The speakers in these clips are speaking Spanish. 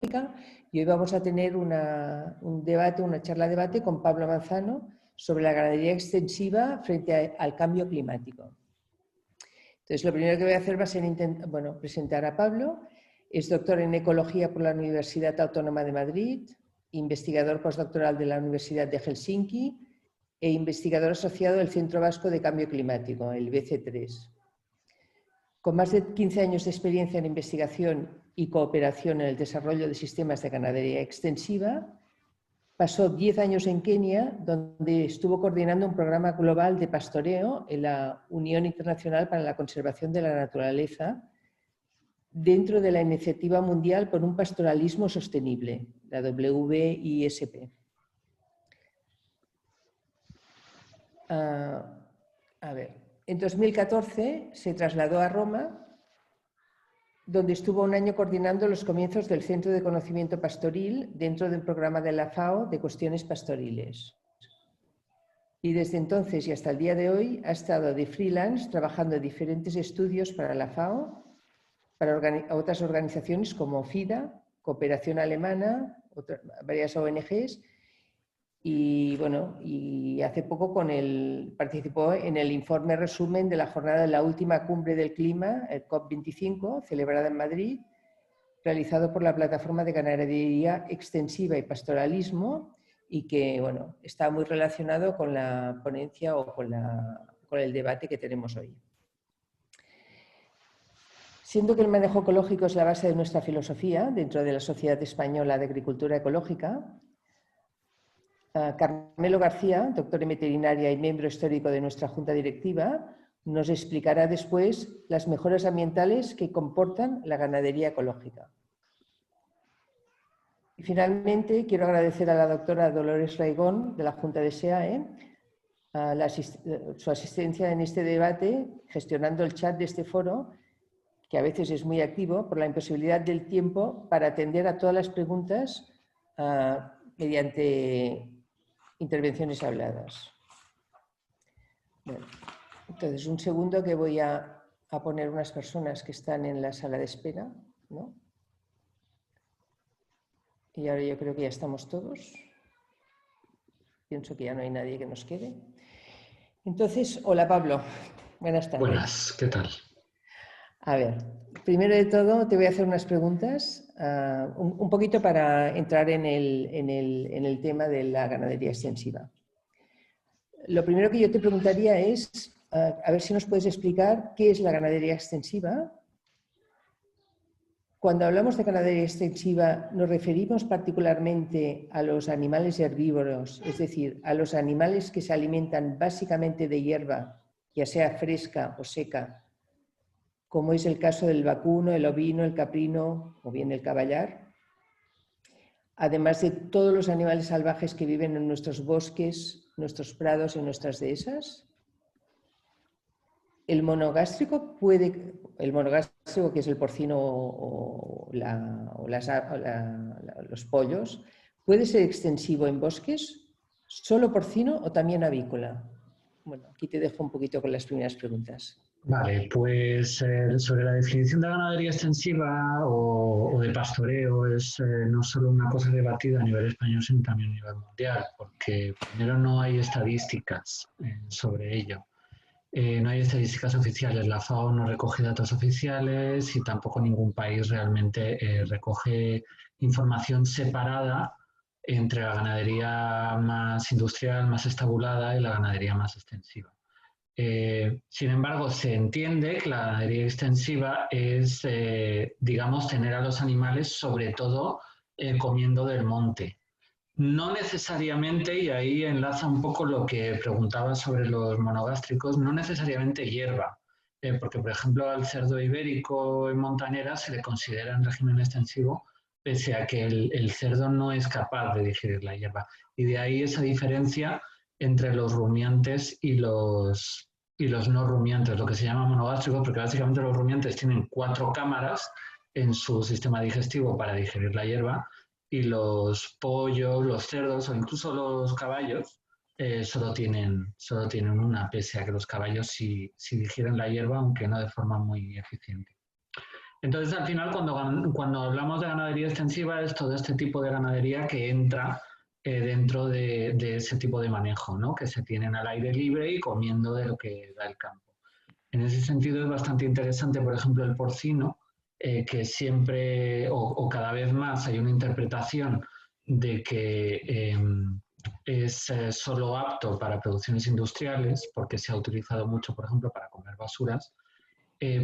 y hoy vamos a tener una charla-debate con Pablo Manzano sobre la ganadería extensiva frente al cambio climático. Entonces, lo primero que voy a hacer va a ser presentar a Pablo. Es doctor en Ecología por la Universidad Autónoma de Madrid, investigador postdoctoral de la Universidad de Helsinki e investigador asociado del Centro Vasco de Cambio Climático, el BC3. Con más de 15 años de experiencia en investigación y cooperación en el desarrollo de sistemas de ganadería extensiva, pasó 10 años en Kenia, donde estuvo coordinando un programa global de pastoreo en la Unión Internacional para la Conservación de la Naturaleza, dentro de la Iniciativa Mundial por un Pastoralismo Sostenible, la WISP. En 2014 se trasladó a Roma, donde estuvo un año coordinando los comienzos del Centro de Conocimiento Pastoril dentro del programa de la FAO de cuestiones pastoriles. Y desde entonces y hasta el día de hoy ha estado de freelance trabajando en diferentes estudios para la FAO, para otras organizaciones como FIDA, Cooperación Alemana, varias ONGs, y hace poco participó en el informe resumen de la jornada de la última cumbre del clima, el COP25, celebrada en Madrid, realizado por la Plataforma de Ganadería Extensiva y Pastoralismo, y que está muy relacionado con la ponencia o con el debate que tenemos hoy. Siendo que el manejo ecológico es la base de nuestra filosofía dentro de la Sociedad Española de Agricultura Ecológica, Carmelo García, doctor en veterinaria y miembro histórico de nuestra junta directiva, nos explicará después las mejoras ambientales que comportan la ganadería ecológica. Y finalmente quiero agradecer a la doctora Dolores Raigón de la Junta de SEAE su asistencia en este debate, gestionando el chat de este foro, que a veces es muy activo, por la imposibilidad del tiempo para atender a todas las preguntas mediante intervenciones habladas. Bueno, entonces, un segundo que voy a poner unas personas que están en la sala de espera, ¿no? Y ahora yo creo que ya estamos todos. Pienso que ya no hay nadie que nos quede. Entonces, hola Pablo, buenas tardes. Buenas, ¿qué tal? A ver, primero de todo te voy a hacer unas preguntas, un poquito para entrar en el tema de la ganadería extensiva. Lo primero que yo te preguntaría es, a ver si nos puedes explicar qué es la ganadería extensiva. Cuando hablamos de ganadería extensiva, ¿nos referimos particularmente a los animales herbívoros, es decir, a los animales que se alimentan básicamente de hierba, ya sea fresca o seca, como es el caso del vacuno, el ovino, el caprino o bien el caballar? Además de todos los animales salvajes que viven en nuestros bosques, nuestros prados y nuestras dehesas. El monogástrico, que es el porcino o los pollos, ¿puede ser extensivo en bosques? ¿Solo porcino o también avícola? Bueno, aquí te dejo un poquito con las primeras preguntas. Vale, pues sobre la definición de ganadería extensiva o de pastoreo es no solo una cosa debatida a nivel español, sino también a nivel mundial, porque primero no hay estadísticas sobre ello. No hay estadísticas oficiales, la FAO no recoge datos oficiales y tampoco ningún país realmente recoge información separada entre la ganadería más industrial, más estabulada y la ganadería más extensiva. Sin embargo, se entiende que la ganadería extensiva es, digamos, tener a los animales sobre todo comiendo del monte. No necesariamente, y ahí enlaza un poco lo que preguntaba sobre los monogástricos, no necesariamente hierba, porque por ejemplo al cerdo ibérico en montanera se le considera en régimen extensivo, pese a que el cerdo no es capaz de digerir la hierba. Y de ahí esa diferencia entre los rumiantes y los no rumiantes, lo que se llama monogástricos, porque básicamente los rumiantes tienen 4 cámaras en su sistema digestivo para digerir la hierba, y los pollos, los cerdos o incluso los caballos solo tienen una, pese a que los caballos sí digieren la hierba, aunque no de forma muy eficiente. Entonces, al final, cuando hablamos de ganadería extensiva, es todo este tipo de ganadería que entra dentro de ese tipo de manejo, ¿no? Que se tienen al aire libre y comiendo de lo que da el campo. En ese sentido es bastante interesante, por ejemplo, el porcino, que siempre o cada vez más hay una interpretación de que es solo apto para producciones industriales, porque se ha utilizado mucho, por ejemplo, para comer basuras,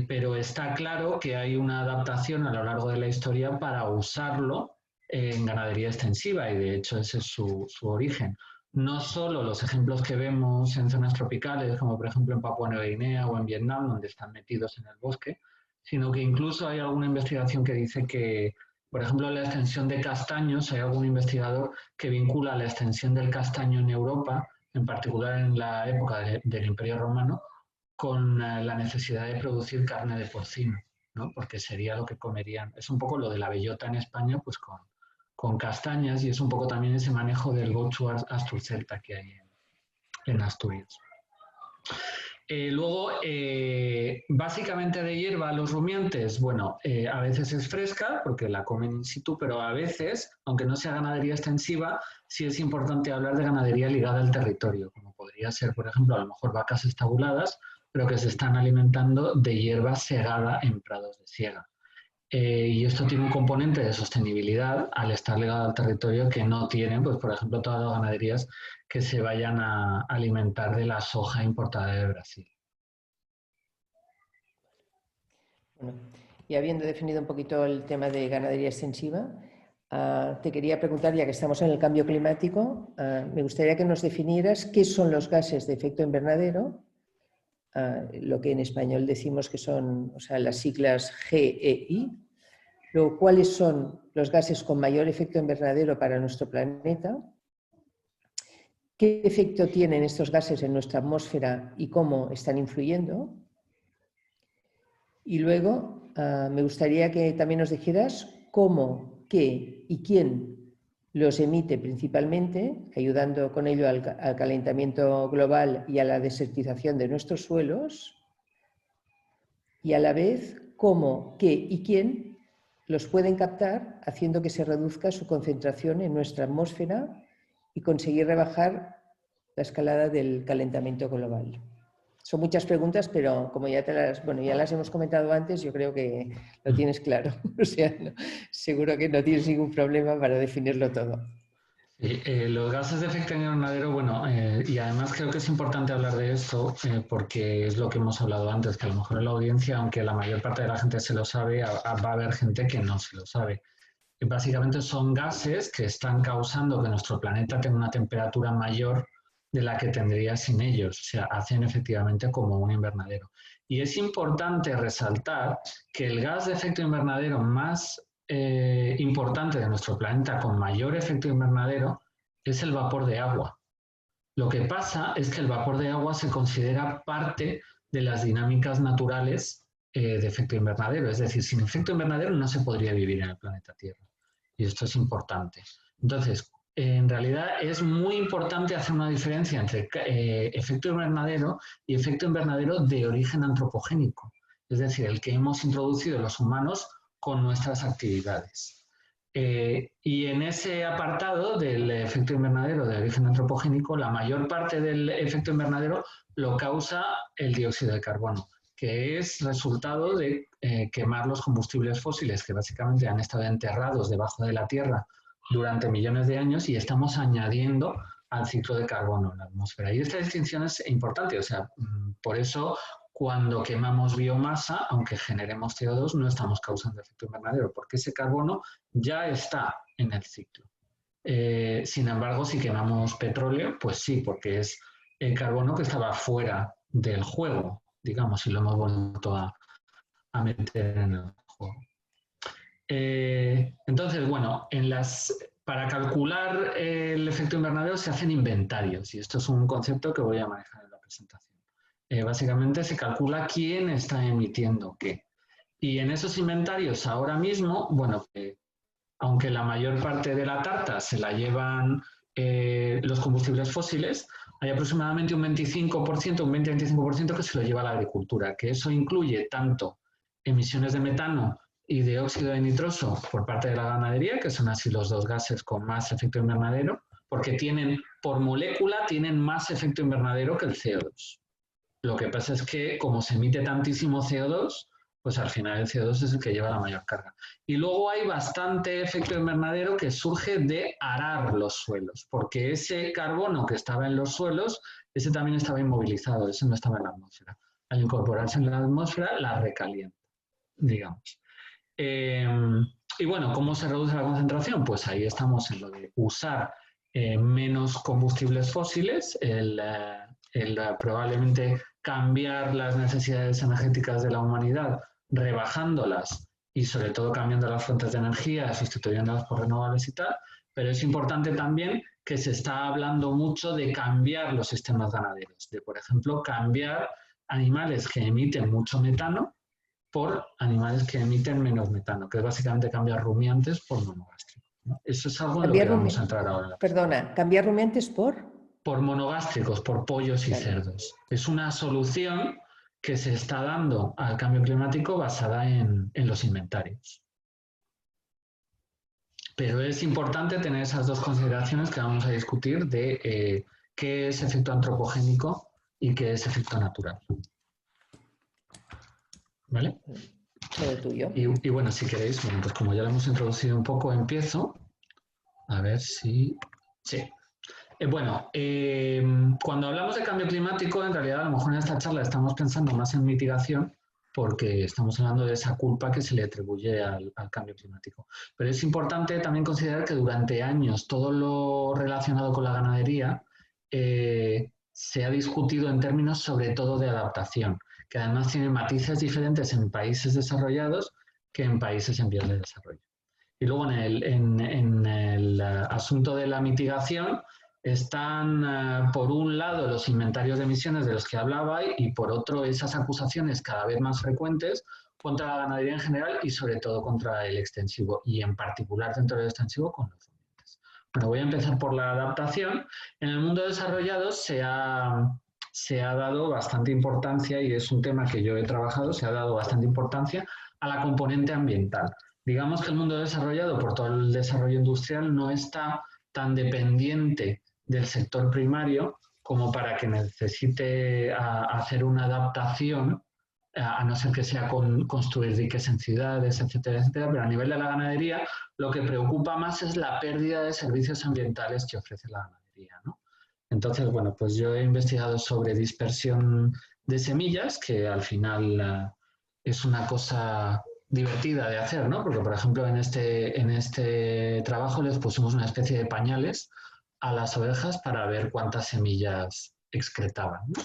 pero está claro que hay una adaptación a lo largo de la historia para usarlo en ganadería extensiva y de hecho ese es su origen. No solo los ejemplos que vemos en zonas tropicales, como por ejemplo en Papua Nueva Guinea o en Vietnam, donde están metidos en el bosque, sino que incluso hay alguna investigación que dice que, por ejemplo, la extensión de castaños, hay algún investigador que vincula la extensión del castaño en Europa, en particular en la época del Imperio Romano, con la necesidad de producir carne de porcino, ¿no? Porque sería lo que comerían. Es un poco lo de la bellota en España, pues con castañas, y es un poco también ese manejo del gochu asturcelta que hay en Asturias. Luego, básicamente de hierba, los rumiantes, bueno, a veces es fresca porque la comen in situ, pero a veces, aunque no sea ganadería extensiva, sí es importante hablar de ganadería ligada al territorio, como podría ser, por ejemplo, a lo mejor vacas estabuladas, pero que se están alimentando de hierba segada en prados de siega. Y esto tiene un componente de sostenibilidad al estar ligado al territorio que no tienen, pues, por ejemplo, todas las ganaderías que se vayan a alimentar de la soja importada de Brasil. Bueno, y habiendo definido un poquito el tema de ganadería extensiva, te quería preguntar, ya que estamos en el cambio climático, me gustaría que nos definieras qué son los gases de efecto invernadero, lo que en español decimos que son, o sea, las siglas GEI, luego cuáles son los gases con mayor efecto invernadero para nuestro planeta, qué efecto tienen estos gases en nuestra atmósfera y cómo están influyendo. Y luego me gustaría que también nos dijeras cómo, qué y quién los emite principalmente, ayudando con ello al calentamiento global y a la desertización de nuestros suelos, y a la vez cómo, qué y quién los pueden captar, haciendo que se reduzca su concentración en nuestra atmósfera y conseguir rebajar la escalada del calentamiento global. Son muchas preguntas, pero como ya ya las hemos comentado antes, yo creo que lo tienes claro. O sea, seguro que no tienes ningún problema para definirlo todo. Sí, los gases de efecto invernadero, bueno, y además creo que es importante hablar de esto porque es lo que hemos hablado antes, que a lo mejor en la audiencia, aunque la mayor parte de la gente se lo sabe, va a haber gente que no se lo sabe. Básicamente son gases que están causando que nuestro planeta tenga una temperatura mayor de la que tendría sin ellos. O sea, hacen efectivamente como un invernadero. Y es importante resaltar que el gas de efecto invernadero más importante de nuestro planeta con mayor efecto invernadero es el vapor de agua. Lo que pasa es que el vapor de agua se considera parte de las dinámicas naturales de efecto invernadero. Es decir, sin efecto invernadero no se podría vivir en el planeta Tierra. Y esto es importante. Entonces, en realidad es muy importante hacer una diferencia entre efecto invernadero y efecto invernadero de origen antropogénico. Es decir, el que hemos introducido los humanos con nuestras actividades. Y en ese apartado del efecto invernadero de origen antropogénico, la mayor parte del efecto invernadero lo causa el dióxido de carbono, que es resultado de quemar los combustibles fósiles que básicamente han estado enterrados debajo de la Tierra durante millones de años y estamos añadiendo al ciclo de carbono en la atmósfera. Y esta distinción es importante, o sea, por eso cuando quemamos biomasa, aunque generemos CO2, no estamos causando efecto invernadero, porque ese carbono ya está en el ciclo. Sin embargo, si quemamos petróleo, pues sí, porque es el carbono que estaba fuera del juego, digamos, y lo hemos vuelto a meter en el juego. Entonces, bueno, para calcular el efecto invernadero se hacen inventarios, y esto es un concepto que voy a manejar en la presentación. Básicamente se calcula quién está emitiendo qué. Y en esos inventarios ahora mismo, bueno, aunque la mayor parte de la tarta se la llevan los combustibles fósiles, hay aproximadamente un 25%, un 20-25% que se lo lleva la agricultura, que eso incluye tanto emisiones de metano y de óxido de nitroso por parte de la ganadería, que son así los dos gases con más efecto invernadero, porque tienen, por molécula, tienen más efecto invernadero que el CO2. Lo que pasa es que como se emite tantísimo CO2, pues al final el CO2 es el que lleva la mayor carga. Y luego hay bastante efecto invernadero que surge de arar los suelos, porque ese carbono que estaba en los suelos, ese también estaba inmovilizado, ese no estaba en la atmósfera. Al incorporarse en la atmósfera, la recalienta, digamos. Y bueno, ¿cómo se reduce la concentración? Pues ahí estamos en lo de usar menos combustibles fósiles, probablemente cambiar las necesidades energéticas de la humanidad, rebajándolas y sobre todo cambiando las fuentes de energía, sustituyéndolas por renovables y tal, pero es importante también que se está hablando mucho de cambiar los sistemas ganaderos, de por ejemplo cambiar animales que emiten mucho metano por animales que emiten menos metano, que es básicamente cambiar rumiantes por monogástricos, ¿no? Eso es algo en lo que vamos a entrar ahora. Perdona, ¿cambiar rumiantes por? Por monogástricos, por pollos y cerdos. Es una solución que se está dando al cambio climático basada en los inventarios. Pero es importante tener esas dos consideraciones que vamos a discutir de qué es efecto antropogénico y qué es efecto natural. ¿Vale? Todo tuyo. Y bueno, si queréis, bueno, pues como ya lo hemos introducido un poco, empiezo. A ver si... Sí. Cuando hablamos de cambio climático, en realidad a lo mejor en esta charla estamos pensando más en mitigación porque estamos hablando de esa culpa que se le atribuye al cambio climático. Pero es importante también considerar que durante años todo lo relacionado con la ganadería se ha discutido en términos sobre todo de adaptación, que además tiene matices diferentes en países desarrollados que en países en vías de desarrollo. Y luego en el asunto de la mitigación están, por un lado, los inventarios de emisiones de los que hablaba y, por otro, esas acusaciones cada vez más frecuentes contra la ganadería en general y, sobre todo, contra el extensivo y, en particular, dentro del extensivo, con los rumiantes. Bueno, voy a empezar por la adaptación. En el mundo desarrollado se ha dado bastante importancia, y es un tema que yo he trabajado, se ha dado bastante importancia a la componente ambiental. Digamos que el mundo desarrollado, por todo el desarrollo industrial, no está tan dependiente del sector primario como para que necesite hacer una adaptación, a no ser que sea construir diques en ciudades, etcétera, etcétera, pero a nivel de la ganadería lo que preocupa más es la pérdida de servicios ambientales que ofrece la ganadería, ¿no? Entonces, bueno, pues yo he investigado sobre dispersión de semillas, que al final es una cosa divertida de hacer, ¿no? Porque, por ejemplo, en este trabajo les pusimos una especie de pañales a las ovejas para ver cuántas semillas excretaban, ¿no?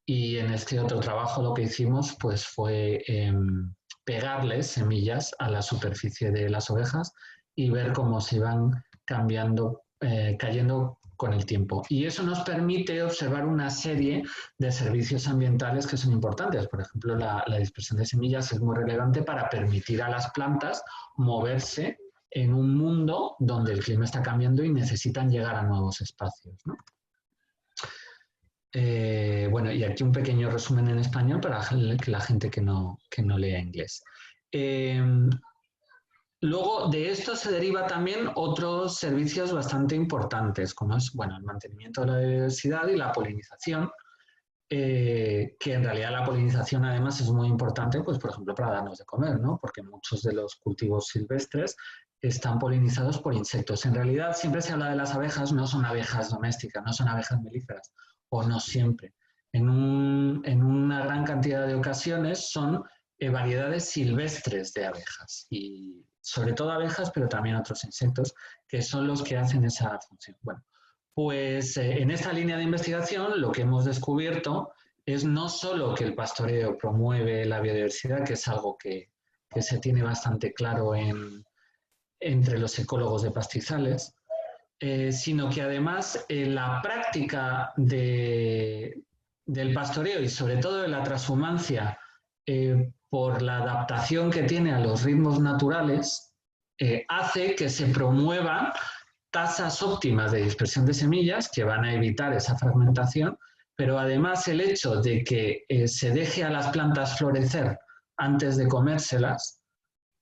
Y en este otro trabajo lo que hicimos pues fue pegarles semillas a la superficie de las ovejas y ver cómo se iban cambiando, cayendo con el tiempo. Y eso nos permite observar una serie de servicios ambientales que son importantes. Por ejemplo, la dispersión de semillas es muy relevante para permitir a las plantas moverse en un mundo donde el clima está cambiando y necesitan llegar a nuevos espacios, ¿no? Bueno, y aquí un pequeño resumen en español para la gente que no lea inglés. Luego de esto se deriva también otros servicios bastante importantes, como es, bueno, el mantenimiento de la biodiversidad y la polinización, que en realidad la polinización además es muy importante, pues por ejemplo para darnos de comer, ¿no? Porque muchos de los cultivos silvestres están polinizados por insectos. En realidad siempre se habla de las abejas, no son abejas domésticas, no son abejas melíferas, o no siempre. En una gran cantidad de ocasiones son variedades silvestres de abejas, y sobre todo abejas, pero también otros insectos, que son los que hacen esa función. Bueno, pues en esta línea de investigación lo que hemos descubierto es no solo que el pastoreo promueve la biodiversidad, que es algo que se tiene bastante claro entre los ecólogos de pastizales, sino que además la práctica del pastoreo y sobre todo de la transhumancia por la adaptación que tiene a los ritmos naturales hace que se promuevan tasas óptimas de dispersión de semillas que van a evitar esa fragmentación, pero además el hecho de que se deje a las plantas florecer antes de comérselas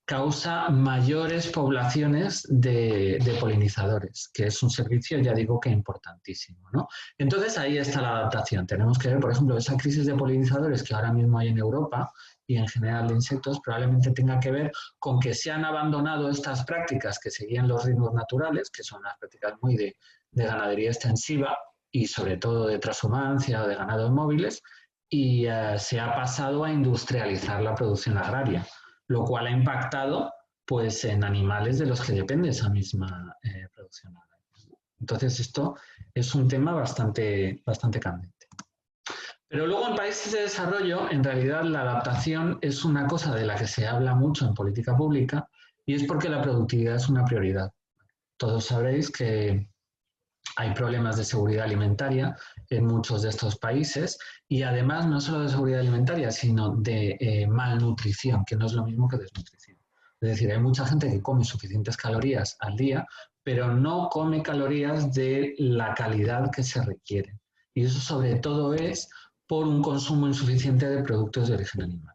causa mayores poblaciones de polinizadores, que es un servicio, ya digo, que importantísimo, ¿no? Entonces ahí está la adaptación. Tenemos que ver, por ejemplo, esa crisis de polinizadores que ahora mismo hay en Europa y en general de insectos probablemente tenga que ver con que se han abandonado estas prácticas que seguían los ritmos naturales, que son unas prácticas muy de ganadería extensiva y sobre todo de transhumancia o de ganados móviles, y se ha pasado a industrializar la producción agraria, lo cual ha impactado pues, en animales de los que depende esa misma producción agraria. Entonces esto es un tema bastante candente. Pero luego en países de desarrollo, en realidad la adaptación es una cosa de la que se habla mucho en política pública y es porque la productividad es una prioridad. Todos sabréis que hay problemas de seguridad alimentaria en muchos de estos países y además no solo de seguridad alimentaria, sino de malnutrición, que no es lo mismo que desnutrición. Es decir, hay mucha gente que come suficientes calorías al día, pero no come calorías de la calidad que se requiere. Y eso sobre todo es por un consumo insuficiente de productos de origen animal.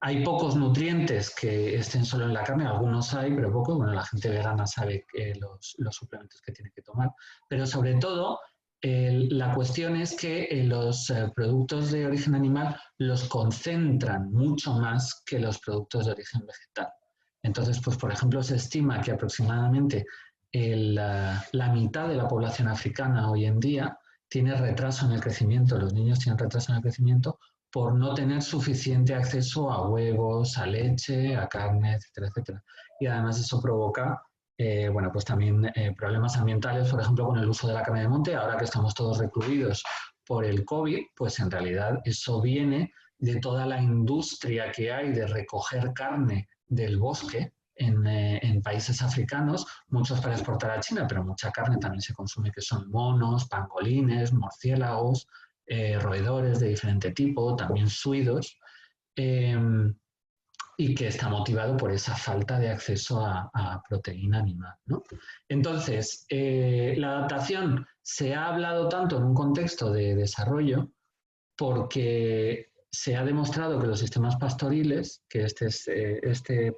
Hay pocos nutrientes que estén solo en la carne, algunos hay, pero pocos. Bueno, la gente vegana sabe los suplementos que tiene que tomar, pero sobre todo la cuestión es que los productos de origen animal los concentran mucho más que los productos de origen vegetal. Entonces, pues por ejemplo, se estima que aproximadamente la mitad de la población africana hoy en día tiene retraso en el crecimiento, los niños tienen retraso en el crecimiento por no tener suficiente acceso a huevos, a leche, a carne, etcétera, etcétera. Y además eso provoca, bueno, pues también problemas ambientales, por ejemplo, con el uso de la carne de monte. Ahora que estamos todos recluidos por el COVID, pues en realidad eso viene de toda la industria que hay de recoger carne del bosque en países africanos, muchos para exportar a China, pero mucha carne también se consume, que son monos, pangolines, murciélagos, roedores de diferente tipo, también suidos, y que está motivado por esa falta de acceso a proteína animal, ¿no? Entonces, la adaptación se ha hablado tanto en un contexto de desarrollo porque se ha demostrado que los sistemas pastoriles, que este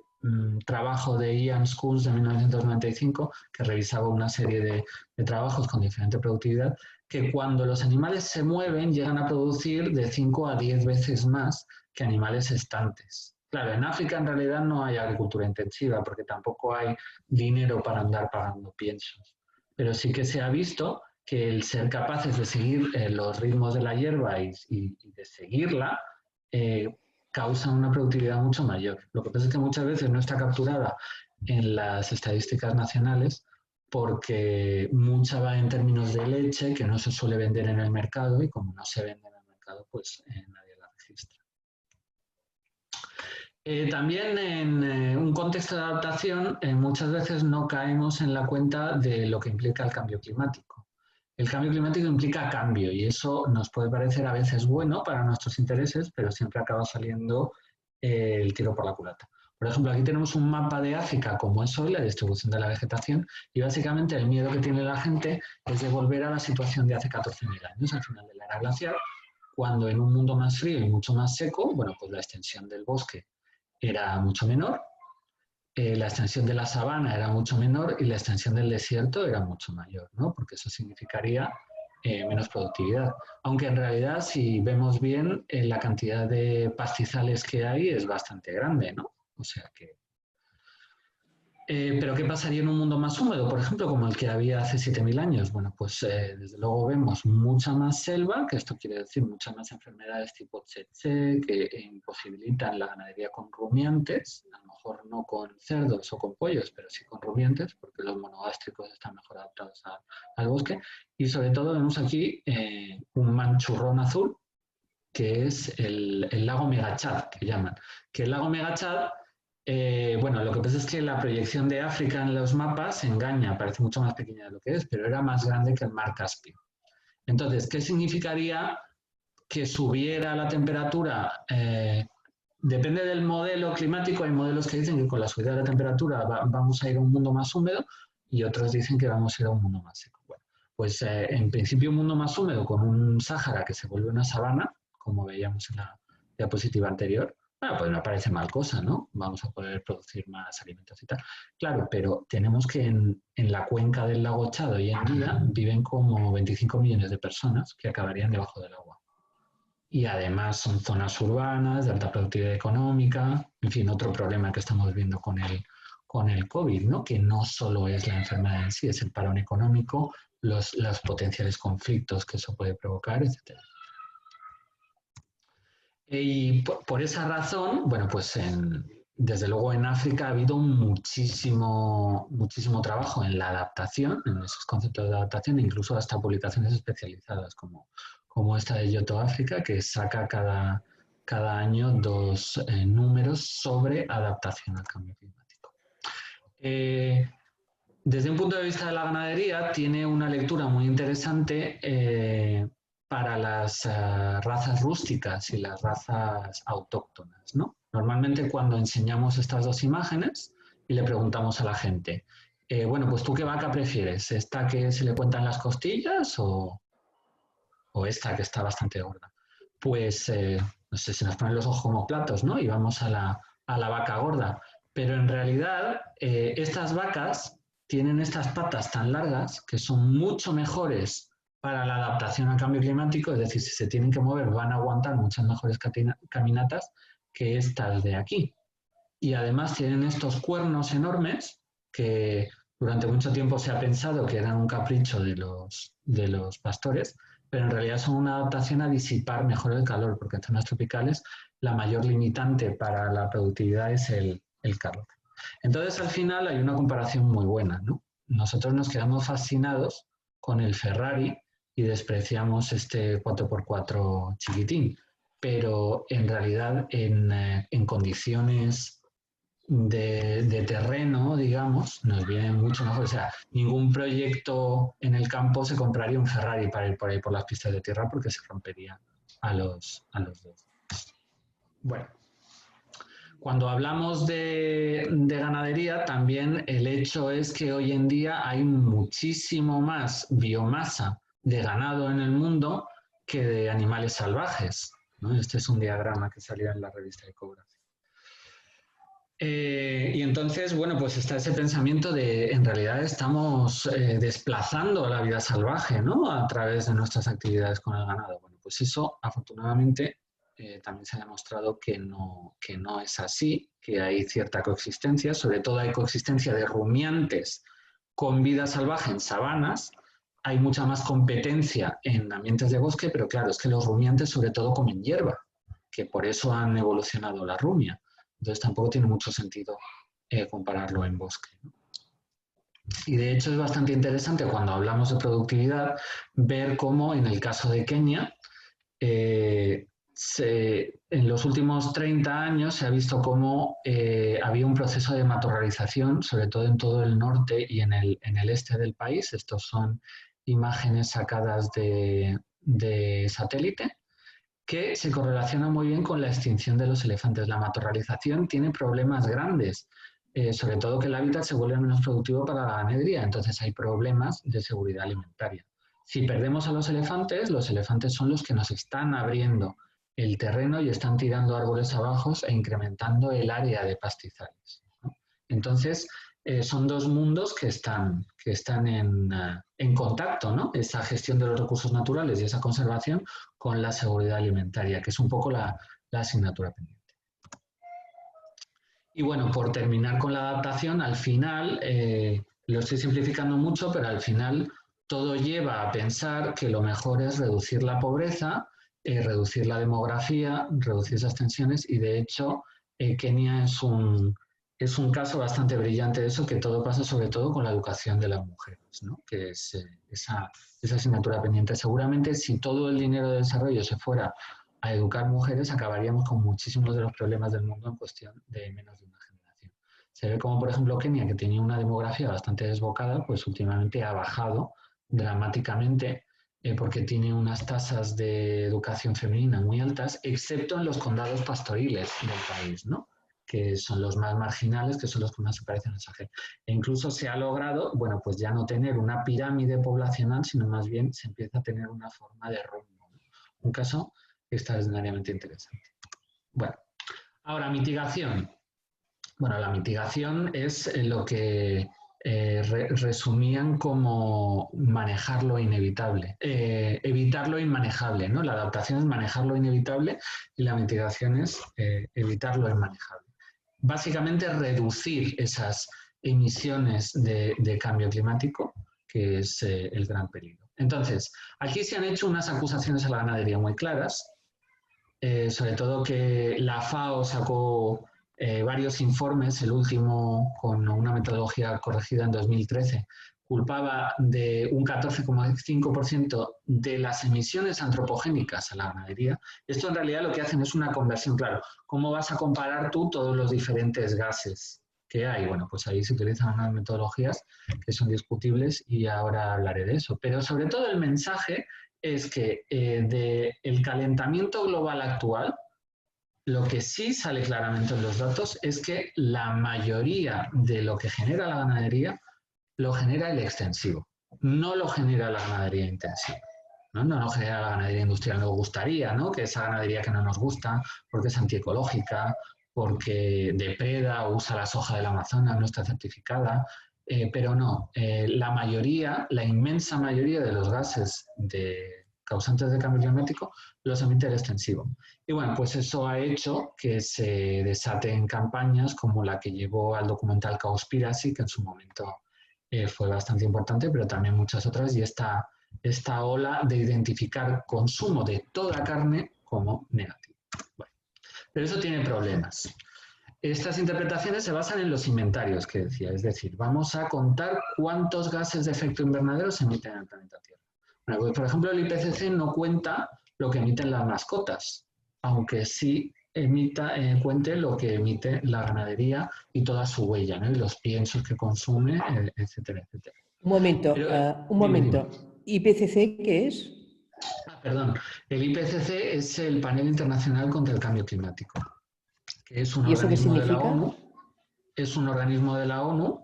trabajo de Ian Schools de 1995, que revisaba una serie de trabajos con diferente productividad, que cuando los animales se mueven llegan a producir de 5 a 10 veces más que animales estantes. Claro, en África en realidad no hay agricultura intensiva porque tampoco hay dinero para andar pagando piensos, pero sí que se ha visto que el ser capaces de seguir los ritmos de la hierba y de seguirla causa una productividad mucho mayor. Lo que pasa es que muchas veces no está capturada en las estadísticas nacionales porque mucha va en términos de leche que no se suele vender en el mercado y como no se vende en el mercado, pues nadie la registra. También en un contexto de adaptación muchas veces no caemos en la cuenta de lo que implica el cambio climático. El cambio climático implica cambio y eso nos puede parecer a veces bueno para nuestros intereses, pero siempre acaba saliendo el tiro por la culata. Por ejemplo, aquí tenemos un mapa de África como es hoy, la distribución de la vegetación, y básicamente el miedo que tiene la gente es de volver a la situación de hace 14.000 años, al final de la era glacial, cuando en un mundo más frío y mucho más seco, bueno, pues la extensión del bosque era mucho menor, la extensión de la sabana era mucho menor y la extensión del desierto era mucho mayor, ¿no? Porque eso significaría menos productividad. Aunque en realidad, si vemos bien, la cantidad de pastizales que hay es bastante grande, ¿no? O sea que... pero ¿qué pasaría en un mundo más húmedo, por ejemplo, como el que había hace 7.000 años? Bueno, pues desde luego vemos mucha más selva, que esto quiere decir muchas más enfermedades tipo tsetse, que imposibilitan la ganadería con rumiantes, a lo mejor no con cerdos o con pollos, pero sí con rumiantes, porque los monogástricos están mejor adaptados al bosque. Y sobre todo vemos aquí un manchurrón azul, que es el lago Megachad, que llaman. Que el lago Megachad... bueno, lo que pasa es que la proyección de África en los mapas engaña, parece mucho más pequeña de lo que es, pero era más grande que el mar Caspio. Entonces, ¿qué significaría que subiera la temperatura? Depende del modelo climático, hay modelos que dicen que con la subida de la temperatura vamos a ir a un mundo más húmedo y otros dicen que vamos a ir a un mundo más seco. Bueno, pues en principio un mundo más húmedo con un Sáhara que se vuelve una sabana, como veíamos en la diapositiva anterior, Bueno, pues no parece mal cosa, ¿no? Vamos a poder producir más alimentos y tal. Claro, pero tenemos que en la cuenca del lago Chad hoy en día viven como 25 millones de personas que acabarían debajo del agua. Y además son zonas urbanas de alta productividad económica, en fin, otro problema que estamos viendo con el COVID, ¿no? Que no solo es la enfermedad en sí, es el parón económico, los potenciales conflictos que eso puede provocar, etc. Y por esa razón, bueno, pues desde luego en África ha habido muchísimo trabajo en la adaptación, en esos conceptos de adaptación, incluso hasta publicaciones especializadas como esta de Yoto África, que saca cada año 2 números sobre adaptación al cambio climático. Desde un punto de vista de la ganadería, tiene una lectura muy interesante para las razas rústicas y las razas autóctonas, ¿no? Normalmente cuando enseñamos estas dos imágenes y le preguntamos a la gente, bueno, pues ¿tú qué vaca prefieres? ¿Esta que se le cuentan las costillas o esta que está bastante gorda? Pues, no sé, se nos ponen los ojos como platos, ¿no? Y vamos a la vaca gorda. Pero en realidad, estas vacas tienen estas patas tan largas que son mucho mejores para la adaptación al cambio climático, es decir, si se tienen que mover van a aguantar muchas mejores caminatas que estas de aquí. Y además tienen estos cuernos enormes que durante mucho tiempo se ha pensado que eran un capricho de los pastores, pero en realidad son una adaptación a disipar mejor el calor, porque en zonas tropicales la mayor limitante para la productividad es el calor. Entonces, al final hay una comparación muy buena, ¿no? Nosotros nos quedamos fascinados con el Ferrari y despreciamos este 4x4 chiquitín, pero en realidad en condiciones de terreno, digamos, nos viene mucho mejor. O sea, ningún proyecto en el campo se compraría un Ferrari para ir por ahí por las pistas de tierra porque se rompería a los dos. Bueno, cuando hablamos de ganadería, también el hecho es que hoy en día hay muchísimo más biomasa de ganado en el mundo que de animales salvajes, ¿no? Este es un diagrama que salía en la revista Ecography. Y entonces, bueno, pues está ese pensamiento de, en realidad estamos desplazando la vida salvaje, ¿no? A través de nuestras actividades con el ganado. Bueno, pues eso, afortunadamente, también se ha demostrado que no es así, que hay cierta coexistencia, sobre todo hay coexistencia de rumiantes con vida salvaje en sabanas, hay mucha más competencia en ambientes de bosque, pero claro, es que los rumiantes sobre todo comen hierba, que por eso han evolucionado la rumia. Entonces tampoco tiene mucho sentido compararlo en bosque, ¿no? Y de hecho es bastante interesante cuando hablamos de productividad ver cómo en el caso de Kenia, en los últimos 30 años se ha visto cómo había un proceso de matorralización, sobre todo en todo el norte y en el este del país. Estos son imágenes sacadas de satélite, que se correlaciona muy bien con la extinción de los elefantes. La matorralización tiene problemas grandes, sobre todo que el hábitat se vuelve menos productivo para la ganadería, entonces hay problemas de seguridad alimentaria. Si perdemos a los elefantes son los que nos están abriendo el terreno y están tirando árboles abajo e incrementando el área de pastizales, ¿no? Entonces, son dos mundos que están en contacto, ¿no? Esa gestión de los recursos naturales y esa conservación con la seguridad alimentaria, que es un poco la asignatura pendiente. Y bueno, por terminar con la adaptación, al final, lo estoy simplificando mucho, pero al final todo lleva a pensar que lo mejor es reducir la pobreza, reducir la demografía, reducir esas tensiones y de hecho Kenia es un caso bastante brillante de eso, que todo pasa sobre todo con la educación de las mujeres, ¿no? Que es esa asignatura pendiente. Seguramente si todo el dinero de desarrollo se fuera a educar mujeres, acabaríamos con muchísimos de los problemas del mundo en cuestión de menos de una generación. Se ve como, por ejemplo, Kenia, que tenía una demografía bastante desbocada, pues últimamente ha bajado dramáticamente porque tiene unas tasas de educación femenina muy altas, excepto en los condados pastoriles del país, ¿no? Que son los más marginales, que son los que más se parecen al Sahel. E incluso se ha logrado, bueno, pues ya no tener una pirámide poblacional, sino más bien se empieza a tener una forma de rombo, ¿no? Un caso extraordinariamente interesante. Bueno, Ahora, mitigación. Bueno, la mitigación es lo que resumían como manejar lo inevitable, evitar lo inmanejable, ¿no? La adaptación es manejar lo inevitable y la mitigación es evitar lo inmanejable. Básicamente reducir esas emisiones de cambio climático, que es el gran peligro. Entonces, aquí se han hecho unas acusaciones a la ganadería muy claras, sobre todo que la FAO sacó varios informes, el último con una metodología corregida en 2013, culpaba de un 14,5% de las emisiones antropogénicas a la ganadería. Esto en realidad lo que hacen es una conversión, claro. ¿Cómo vas a comparar tú todos los diferentes gases que hay? Bueno, pues ahí se utilizan unas metodologías que son discutibles y ahora hablaré de eso. Pero sobre todo el mensaje es que del calentamiento global actual, lo que sí sale claramente en los datos es que la mayoría de lo que genera la ganadería lo genera el extensivo, no lo genera la ganadería intensiva. No lo genera la ganadería industrial. Nos gustaría, ¿no?, que esa ganadería que no nos gusta, porque es antiecológica, porque depreda o usa la soja del Amazonas, no está certificada, pero no. La mayoría, la inmensa mayoría de los gases causantes de cambio climático los emite el extensivo. Y bueno, pues eso ha hecho que se desaten campañas como la que llevó al documental Cowspiracy, que en su momento fue bastante importante, pero también muchas otras, y esta ola de identificar consumo de toda carne como negativo. Bueno, pero eso tiene problemas. Estas interpretaciones se basan en los inventarios que decía, es decir, vamos a contar cuántos gases de efecto invernadero se emiten en el planeta Tierra. Bueno, pues, por ejemplo, el IPCC no cuenta lo que emiten las mascotas, aunque sí cuente lo que emite la ganadería y toda su huella, ¿no?, y los piensos que consume, etcétera, etcétera. Un momento, Dime. ¿IPCC qué es? Perdón, el IPCC es el Panel Internacional contra el Cambio Climático, que es un ¿Y eso qué organismo de la significa? ONU. Es un organismo de la ONU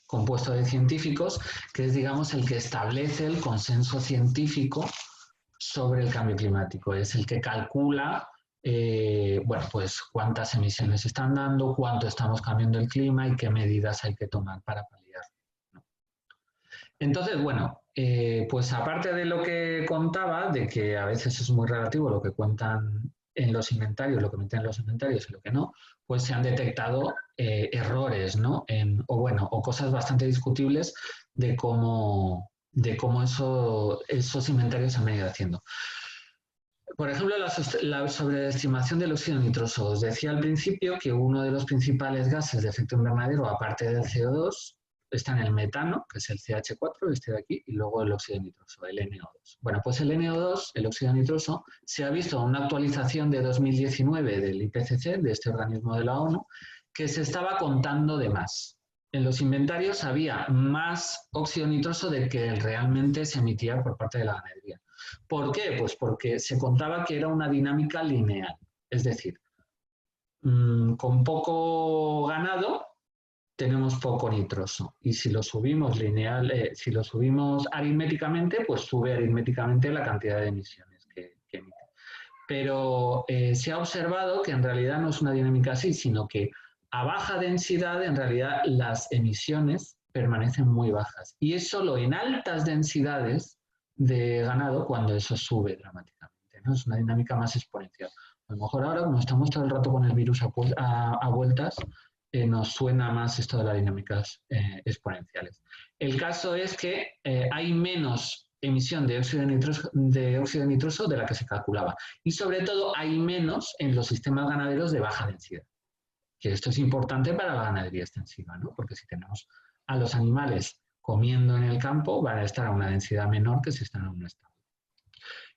compuesto de científicos, que es, digamos, el que establece el consenso científico sobre el cambio climático. Es el que calcula, bueno, pues cuántas emisiones están dando, cuánto estamos cambiando el clima y qué medidas hay que tomar para paliarlo, ¿no? Entonces, bueno, pues aparte de lo que contaba, de que a veces es muy relativo lo que cuentan en los inventarios, lo que meten en los inventarios y lo que no, pues se han detectado errores, ¿no? O cosas bastante discutibles de cómo esos inventarios se han venido haciendo. Por ejemplo, la sobreestimación del óxido nitroso. Os decía al principio que uno de los principales gases de efecto invernadero, aparte del CO2, está en el metano, que es el CH4, este de aquí, y luego el óxido nitroso, el NO2. Bueno, pues el NO2, el óxido nitroso, se ha visto en una actualización de 2019 del IPCC, de este organismo de la ONU, que se estaba contando de más. En los inventarios había más óxido nitroso del que realmente se emitía por parte de la ganadería. ¿Por qué? Pues porque se contaba que era una dinámica lineal, es decir, con poco ganado tenemos poco nitroso, y si lo subimos si lo subimos aritméticamente, pues sube aritméticamente la cantidad de emisiones que emite. Pero se ha observado que en realidad no es una dinámica así, sino que a baja densidad en realidad las emisiones permanecen muy bajas, y es solo en altas densidades de ganado cuando eso sube dramáticamente, ¿no? Es una dinámica más exponencial. A lo mejor ahora, como estamos todo el rato con el virus a vueltas, nos suena más esto de las dinámicas exponenciales. El caso es que hay menos emisión de óxido de nitroso de la que se calculaba, y sobre todo hay menos en los sistemas ganaderos de baja densidad, que esto es importante para la ganadería extensiva, ¿no? Porque si tenemos a los animales comiendo en el campo, van a estar a una densidad menor que si están en un estado.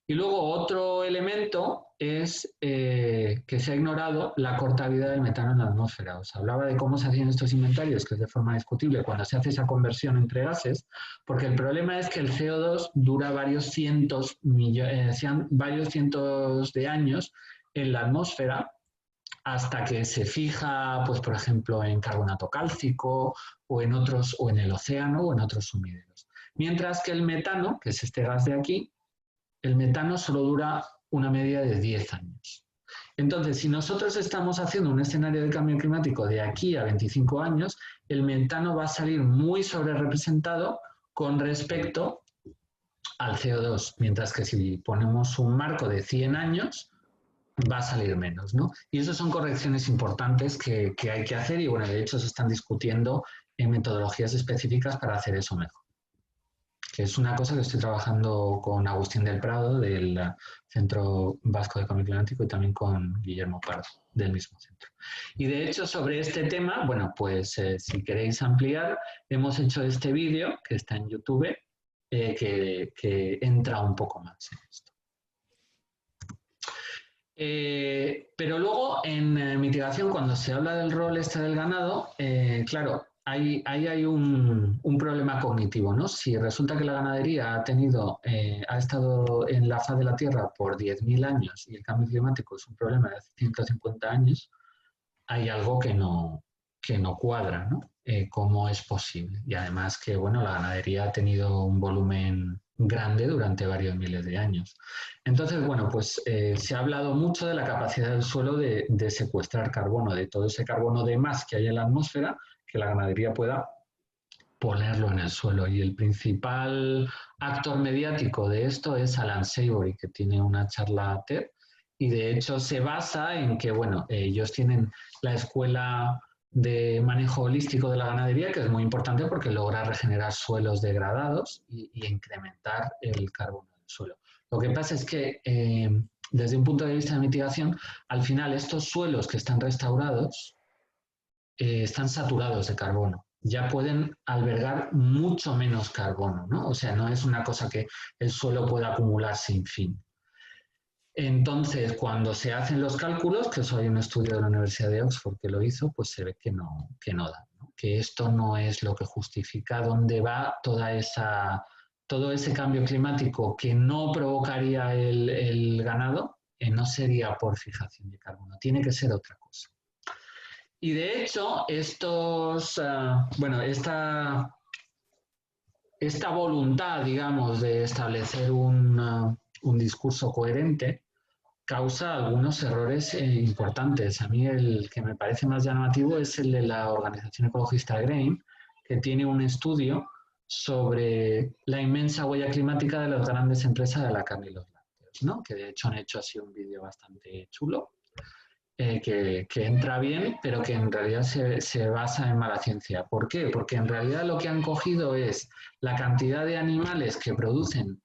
Y luego otro elemento es que se ha ignorado la corta vida del metano en la atmósfera. Os hablaba de cómo se hacían estos inventarios, que es de forma discutible cuando se hace esa conversión entre gases, porque el problema es que el CO2 dura varios cientos de años en la atmósfera hasta que se fija, pues por ejemplo, en carbonato cálcico o en otros, o en el océano o en otros sumideros. Mientras que el metano, que es este gas de aquí, el metano solo dura una media de 10 años. Entonces, si nosotros estamos haciendo un escenario de cambio climático de aquí a 25 años, el metano va a salir muy sobrerepresentado con respecto al CO2, mientras que si ponemos un marco de 100 años, va a salir menos, ¿no? Y esas son correcciones importantes que hay que hacer y, bueno, de hecho se están discutiendo en metodologías específicas para hacer eso mejor. Que es una cosa que estoy trabajando con Agustín del Prado, del Centro Vasco de Cambio Climático, y también con Guillermo Pardo, del mismo centro. Y de hecho, sobre este tema, bueno, pues si queréis ampliar, hemos hecho este vídeo que está en YouTube, que entra un poco más en esto. Pero luego en mitigación, cuando se habla del rol del ganado, claro, ahí hay un problema cognitivo, ¿no? Si resulta que la ganadería ha estado en la faz de la Tierra por 10.000 años y el cambio climático es un problema de hace 150 años, hay algo que no cuadra, ¿no? ¿Cómo es posible? Y además que, bueno, la ganadería ha tenido un volumen grande durante varios miles de años. Entonces, bueno, pues se ha hablado mucho de la capacidad del suelo de secuestrar carbono, de todo ese carbono de más que hay en la atmósfera, que la ganadería pueda ponerlo en el suelo. Y el principal actor mediático de esto es Alan Savory, que tiene una charla TED, y de hecho se basa en que, bueno, ellos tienen la escuela de manejo holístico de la ganadería, que es muy importante porque logra regenerar suelos degradados y incrementar el carbono del suelo. Lo que pasa es que desde un punto de vista de mitigación, al final estos suelos que están restaurados están saturados de carbono. Ya pueden albergar mucho menos carbono, ¿no? O sea, no es una cosa que el suelo pueda acumular sin fin. Entonces, cuando se hacen los cálculos, que eso hay un estudio de la Universidad de Oxford que lo hizo, pues se ve que no da, ¿no? Que esto no es lo que justifica dónde va todo ese cambio climático que no provocaría el ganado, no sería por fijación de carbono, tiene que ser otra cosa. Y de hecho, esta voluntad, digamos, de establecer un discurso coherente causa algunos errores importantes. A mí el que me parece más llamativo es el de la organización ecologista GRAIN, que tiene un estudio sobre la inmensa huella climática de las grandes empresas de la carne y los lácteos, ¿no? Que de hecho han hecho así un vídeo bastante chulo, que entra bien, pero que en realidad se basa en mala ciencia. ¿Por qué? Porque en realidad lo que han cogido es la cantidad de animales que producen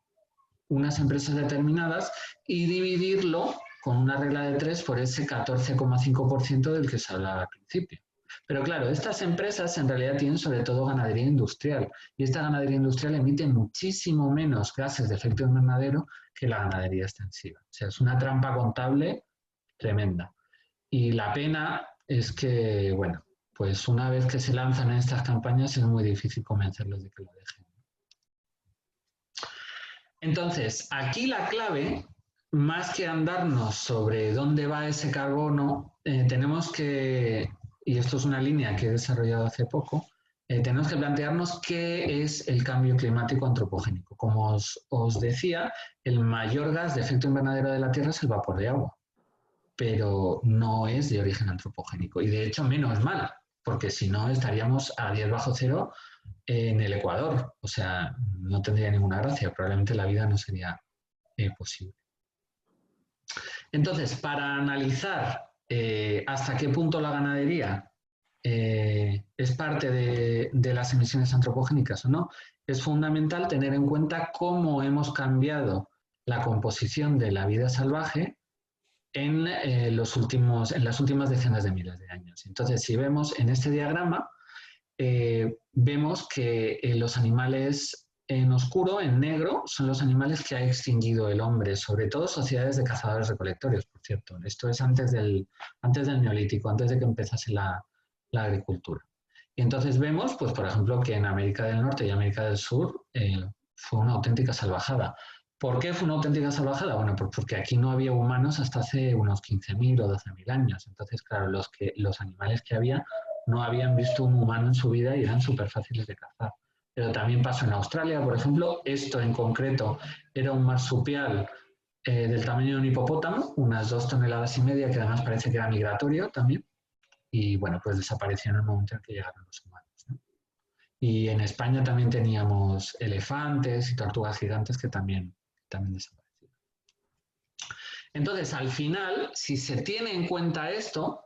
unas empresas determinadas y dividirlo con una regla de 3 por ese 14,5% del que se hablaba al principio. Pero claro, estas empresas en realidad tienen sobre todo ganadería industrial, y esta ganadería industrial emite muchísimo menos gases de efecto invernadero que la ganadería extensiva. O sea, es una trampa contable tremenda. Y la pena es que, bueno, pues una vez que se lanzan en estas campañas es muy difícil convencerlos de que lo dejen. Entonces, aquí la clave, más que andarnos sobre dónde va ese carbono, tenemos que, y esto es una línea que he desarrollado hace poco, tenemos que plantearnos qué es el cambio climático antropogénico. Como os decía, el mayor gas de efecto invernadero de la Tierra es el vapor de agua, pero no es de origen antropogénico. Y de hecho, menos mal, porque si no estaríamos a 10 bajo cero en el Ecuador. O sea, no tendría ninguna gracia. Probablemente la vida no sería posible. Entonces, para analizar hasta qué punto la ganadería es parte de las emisiones antropogénicas o no, es fundamental tener en cuenta cómo hemos cambiado la composición de la vida salvaje en las últimas decenas de miles de años. Entonces, si vemos en este diagrama, vemos que los animales en oscuro, en negro, son los animales que ha extinguido el hombre, sobre todo sociedades de cazadores-recolectores, por cierto. Esto es antes del Neolítico, antes de que empezase la agricultura. Y entonces vemos, pues, por ejemplo, que en América del Norte y América del Sur fue una auténtica salvajada. ¿Por qué fue una auténtica salvajada? Bueno, pues porque aquí no había humanos hasta hace unos 15.000 o 12.000 años. Entonces, claro, los animales que había no habían visto un humano en su vida y eran súper fáciles de cazar. Pero también pasó en Australia, por ejemplo. Esto en concreto era un marsupial del tamaño de un hipopótamo, unas 2,5 toneladas, que además parece que era migratorio también, y bueno, pues desapareció en el momento en que llegaron los humanos, ¿no? Y en España también teníamos elefantes y tortugas gigantes que también desaparecieron. Entonces, al final, si se tiene en cuenta esto,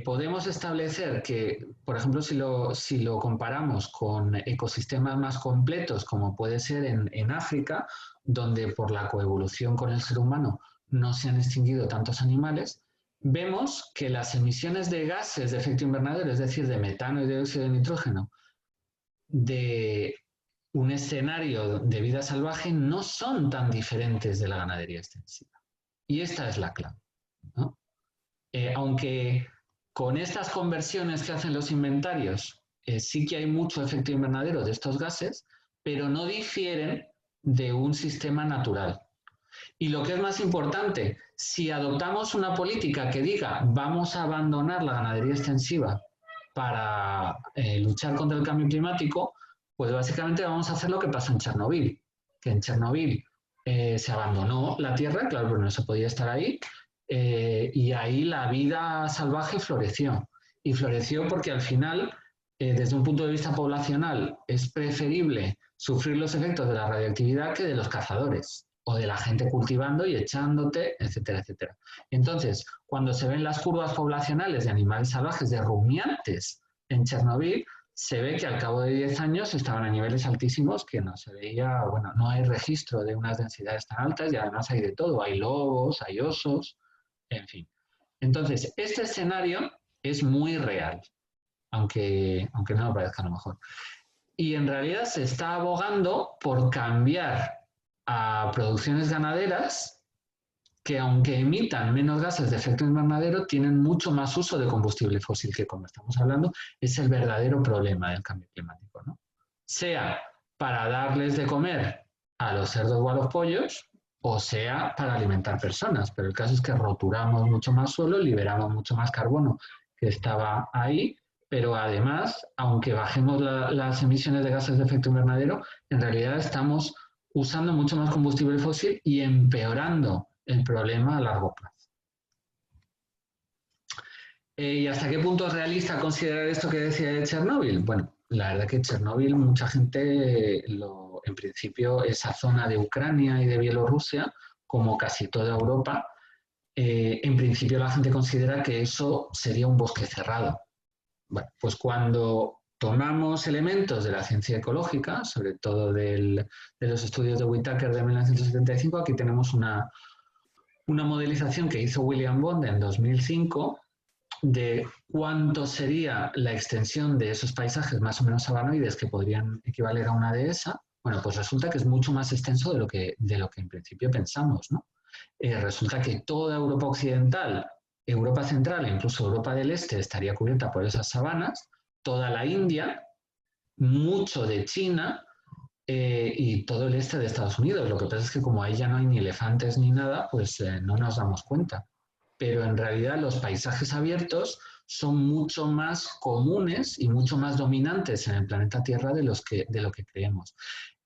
podemos establecer que, por ejemplo, si lo comparamos con ecosistemas más completos, como puede ser en África, donde por la coevolución con el ser humano no se han extinguido tantos animales, vemos que las emisiones de gases de efecto invernadero, es decir, de metano y de dióxido de nitrógeno, de un escenario de vida salvaje no son tan diferentes de la ganadería extensiva. Y esta es la clave, ¿no? Aunque con estas conversiones que hacen los inventarios sí que hay mucho efecto invernadero de estos gases, pero no difieren de un sistema natural. Y lo que es más importante, si adoptamos una política que diga vamos a abandonar la ganadería extensiva para luchar contra el cambio climático, pues básicamente vamos a hacer lo que pasó en Chernobyl, que en Chernobyl se abandonó la tierra, claro, pero no se podía estar ahí, y ahí la vida salvaje floreció. Y floreció porque al final, desde un punto de vista poblacional, es preferible sufrir los efectos de la radiactividad que de los cazadores o de la gente cultivando y echándote, etcétera, etcétera. Entonces, cuando se ven las curvas poblacionales de animales salvajes, de rumiantes en Chernobyl, se ve que al cabo de 10 años estaban a niveles altísimos que no se veía, bueno, no hay registro de unas densidades tan altas y además hay de todo, hay lobos, hay osos, en fin. Entonces, este escenario es muy real, aunque no lo parezca a lo mejor. Y en realidad se está abogando por cambiar a producciones ganaderas que, aunque emitan menos gases de efecto invernadero, tienen mucho más uso de combustible fósil, que, como estamos hablando, es el verdadero problema del cambio climático, ¿no? Sea para darles de comer a los cerdos o a los pollos, o sea para alimentar personas. Pero el caso es que roturamos mucho más suelo, liberamos mucho más carbono que estaba ahí, pero además, aunque bajemos las emisiones de gases de efecto invernadero, en realidad estamos usando mucho más combustible fósil y empeorando el problema a largo plazo. ¿Y hasta qué punto es realista considerar esto que decía de Chernóbil? Bueno, la verdad que Chernóbil, mucha gente, en principio, esa zona de Ucrania y de Bielorrusia, como casi toda Europa, en principio la gente considera que eso sería un bosque cerrado. Bueno, pues cuando tomamos elementos de la ciencia ecológica, sobre todo de los estudios de Whitaker de 1975, aquí tenemos una modelización que hizo William Bond en 2005 de cuánto sería la extensión de esos paisajes más o menos sabanoides que podrían equivaler a una dehesa. Bueno, pues resulta que es mucho más extenso de lo que en principio pensamos, ¿no? Resulta que toda Europa occidental, Europa central e incluso Europa del Este estaría cubierta por esas sabanas, toda la India, mucho de China y todo el este de Estados Unidos. Lo que pasa es que como ahí ya no hay ni elefantes ni nada, pues no nos damos cuenta. Pero en realidad los paisajes abiertos son mucho más comunes y mucho más dominantes en el planeta Tierra de lo que creemos.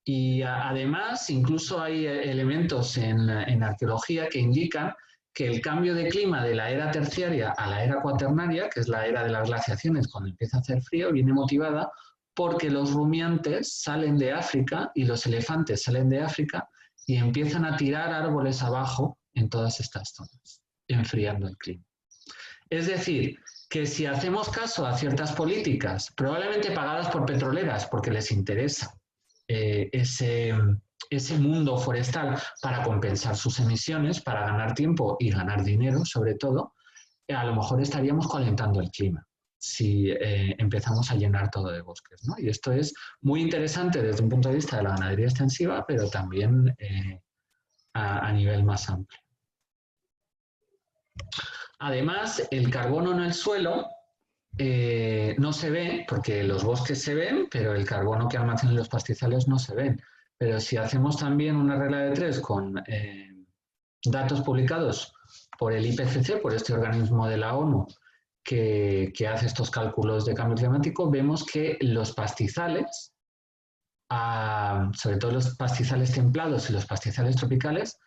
Y además, incluso hay elementos en arqueología que indican que el cambio de clima de la era terciaria a la era cuaternaria, que es la era de las glaciaciones cuando empieza a hacer frío, viene motivada porque los rumiantes salen de África y los elefantes salen de África y empiezan a tirar árboles abajo en todas estas zonas, enfriando el clima. Es decir, que si hacemos caso a ciertas políticas, probablemente pagadas por petroleras porque les interesa ese mundo forestal para compensar sus emisiones, para ganar tiempo y ganar dinero, sobre todo, a lo mejor estaríamos calentando el clima si empezamos a llenar todo de bosques, ¿no? Y esto es muy interesante desde un punto de vista de la ganadería extensiva, pero también a nivel más amplio. Además, el carbono en el suelo no se ve, porque los bosques se ven, pero el carbono que almacenan los pastizales no se ven. Pero si hacemos también una regla de 3 con datos publicados por el IPCC, por este organismo de la ONU, que hace estos cálculos de cambio climático, vemos que los pastizales, sobre todo los pastizales templados y los pastizales tropicales,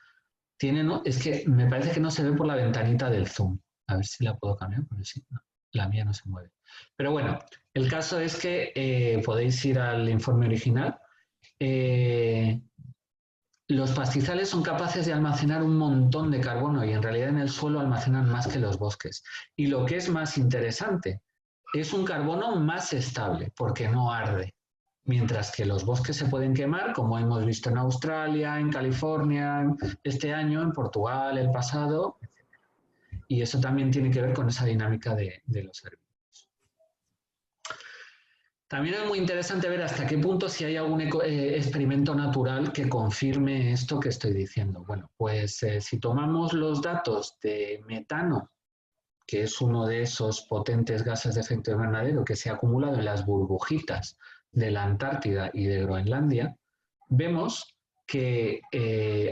es que me parece que no se ve por la ventanita del zoom. A ver si la puedo cambiar, porque sí, no, la mía no se mueve. Pero bueno, el caso es que podéis ir al informe original. Los pastizales son capaces de almacenar un montón de carbono y en realidad en el suelo almacenan más que los bosques. Y lo que es más interesante, es un carbono más estable porque no arde. Mientras que los bosques se pueden quemar, como hemos visto en Australia, en California, este año, en Portugal, el pasado, y eso también tiene que ver con esa dinámica de los herbívoros. También es muy interesante ver hasta qué punto si hay algún experimento natural que confirme esto que estoy diciendo. Bueno, pues si tomamos los datos de metano, que es uno de esos potentes gases de efecto invernadero que se ha acumulado en las burbujitas de la Antártida y de Groenlandia, vemos que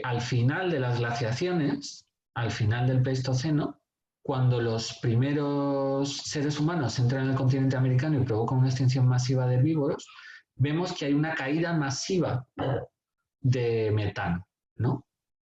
al final de las glaciaciones, al final del Pleistoceno, cuando los primeros seres humanos entran en el continente americano y provocan una extinción masiva de herbívoros, vemos que hay una caída masiva de metano, ¿no?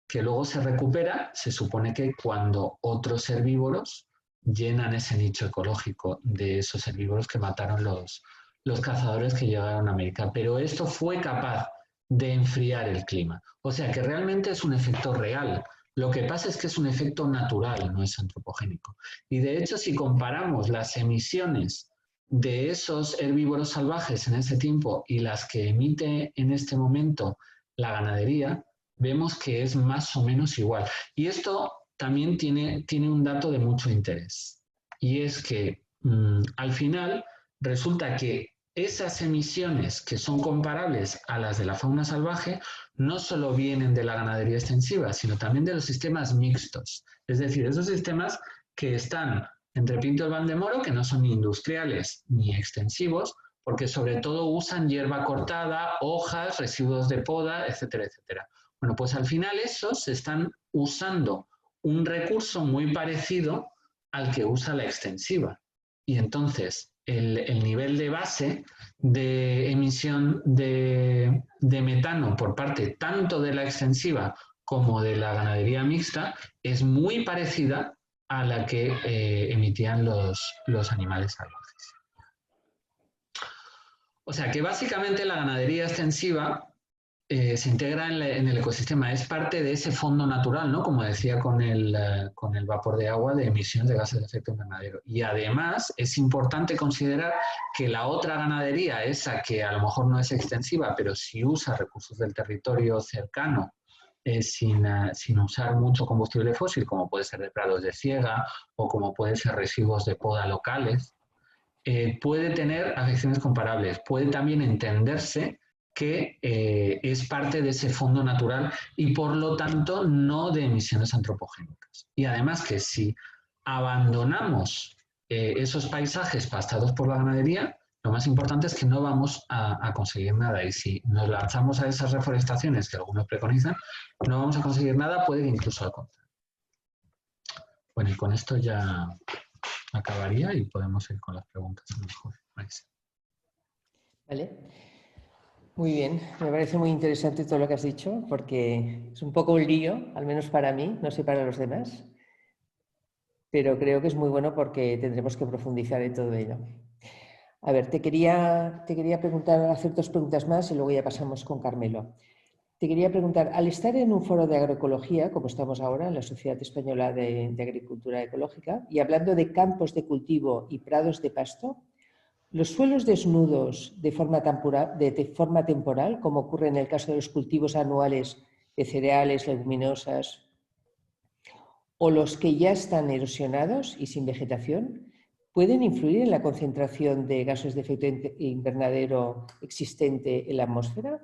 Que luego se recupera, se supone que cuando otros herbívoros llenan ese nicho ecológico de esos herbívoros que mataron los cazadores que llegaron a América. Pero esto fue capaz de enfriar el clima. O sea que realmente es un efecto real. Lo que pasa es que es un efecto natural, no es antropogénico. Y de hecho, si comparamos las emisiones de esos herbívoros salvajes en ese tiempo y las que emite en este momento la ganadería, vemos que es más o menos igual. Y esto también tiene un dato de mucho interés. Y es que al final resulta que esas emisiones que son comparables a las de la fauna salvaje no solo vienen de la ganadería extensiva, sino también de los sistemas mixtos. Es decir, esos sistemas que están entre Pinto y Valdemoro, que no son ni industriales ni extensivos, porque sobre todo usan hierba cortada, hojas, residuos de poda, etcétera, etcétera. Bueno, pues al final esos están usando un recurso muy parecido al que usa la extensiva. Y entonces el nivel de base de emisión de metano por parte tanto de la extensiva como de la ganadería mixta es muy parecida a la que emitían los animales salvajes. O sea que básicamente la ganadería extensiva se integra en el ecosistema, es parte de ese fondo natural, ¿no? Como decía con el vapor de agua de emisiones de gases de efecto invernadero. Y además es importante considerar que la otra ganadería, esa que a lo mejor no es extensiva, pero sí usa recursos del territorio cercano, sin usar mucho combustible fósil, como puede ser de prados de siega o como puede ser residuos de poda locales, puede tener afecciones comparables. Puede también entenderse que es parte de ese fondo natural y por lo tanto no de emisiones antropogénicas. Y además que si abandonamos esos paisajes pastados por la ganadería, lo más importante es que no vamos a conseguir nada. Y si nos lanzamos a esas reforestaciones que algunos preconizan, no vamos a conseguir nada, puede que incluso al contrario. Bueno, y con esto ya acabaría y podemos ir con las preguntas a lo mejor. Vale. Muy bien, me parece muy interesante todo lo que has dicho porque es un poco un lío, al menos para mí, no sé para los demás, pero creo que es muy bueno porque tendremos que profundizar en todo ello. A ver, te quería preguntar, hacer dos preguntas más y luego ya pasamos con Carmelo. Te quería preguntar, al estar en un foro de agroecología, como estamos ahora en la Sociedad Española de Agricultura Ecológica, y hablando de campos de cultivo y prados de pasto, los suelos desnudos de forma temporal, como ocurre en el caso de los cultivos anuales de cereales, leguminosas, o los que ya están erosionados y sin vegetación, ¿pueden influir en la concentración de gases de efecto invernadero existente en la atmósfera?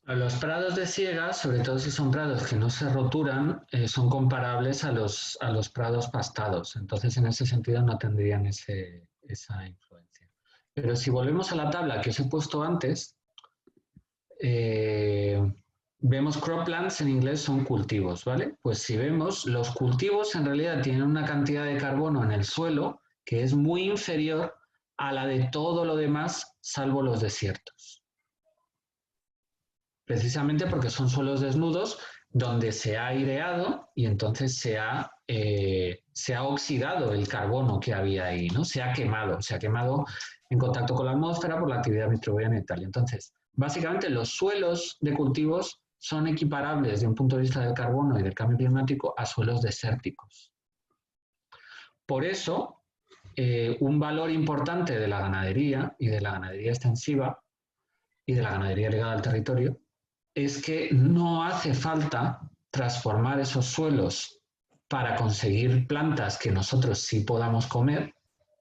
Los prados de siega, sobre todo si son prados que no se roturan, son comparables a los prados pastados. Entonces, en ese sentido, no tendrían esa influencia. Pero si volvemos a la tabla que os he puesto antes, vemos croplands en inglés son cultivos, ¿vale? Pues si vemos, los cultivos en realidad tienen una cantidad de carbono en el suelo que es muy inferior a la de todo lo demás, salvo los desiertos. Precisamente porque son suelos desnudos donde se ha aireado y entonces se ha oxidado el carbono que había ahí, ¿no? Se ha quemado en contacto con la atmósfera por la actividad microbiana y tal. Entonces, básicamente los suelos de cultivos son equiparables desde un punto de vista del carbono y del cambio climático a suelos desérticos. Por eso, un valor importante de la ganadería y de la ganadería extensiva y de la ganadería ligada al territorio es que no hace falta transformar esos suelos para conseguir plantas que nosotros sí podamos comer,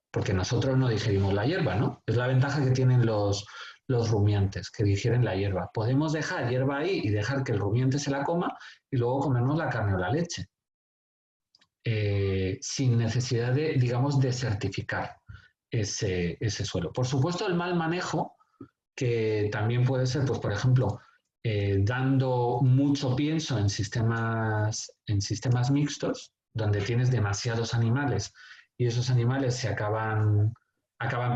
porque nosotros no digerimos la hierba, ¿no? Es la ventaja que tienen los rumiantes, que digieren la hierba. Podemos dejar hierba ahí y dejar que el rumiante se la coma y luego comernos la carne o la leche, sin necesidad de, digamos, desertificar ese suelo. Por supuesto, el mal manejo, que también puede ser, pues, por ejemplo, dando mucho pienso en sistemas mixtos, donde tienes demasiados animales y esos animales se acaban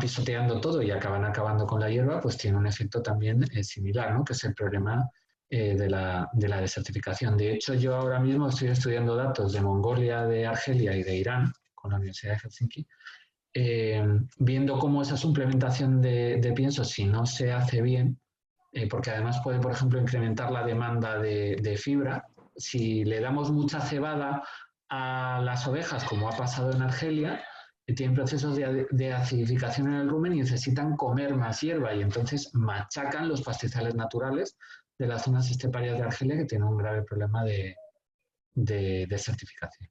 pisoteando todo y acaban acabando con la hierba, pues tiene un efecto también similar, ¿no? Que es el problema de la desertificación. De hecho, yo ahora mismo estoy estudiando datos de Mongolia, de Argelia y de Irán con la Universidad de Helsinki, viendo cómo esa suplementación de pienso, si no se hace bien, porque además puede, por ejemplo, incrementar la demanda de fibra. Si le damos mucha cebada a las ovejas, como ha pasado en Argelia, tienen procesos de acidificación en el rumen y necesitan comer más hierba y entonces machacan los pastizales naturales de las zonas esteparias de Argelia, que tienen un grave problema de desertificación.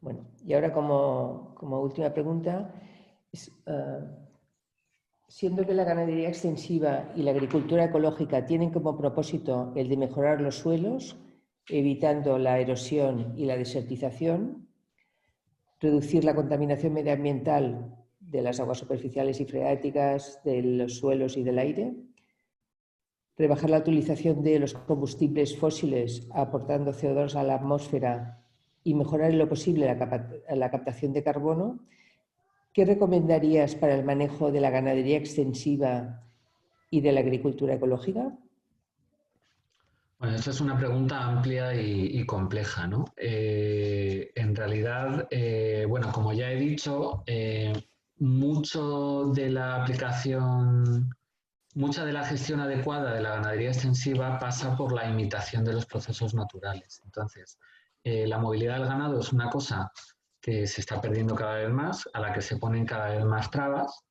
Bueno, y ahora como última pregunta, siendo que la ganadería extensiva y la agricultura ecológica tienen como propósito el de mejorar los suelos, evitando la erosión y la desertización, reducir la contaminación medioambiental de las aguas superficiales y freáticas, de los suelos y del aire, rebajar la utilización de los combustibles fósiles aportando CO2 a la atmósfera y mejorar en lo posible la captación de carbono, ¿qué recomendarías para el manejo de la ganadería extensiva y de la agricultura ecológica? Bueno, esta es una pregunta amplia y compleja, ¿no? En realidad, bueno, como ya he dicho, mucho de la aplicación, mucha de la gestión adecuada de la ganadería extensiva pasa por la imitación de los procesos naturales. Entonces, la movilidad del ganado es una cosa que se está perdiendo cada vez más, a la que se ponen cada vez más trabas,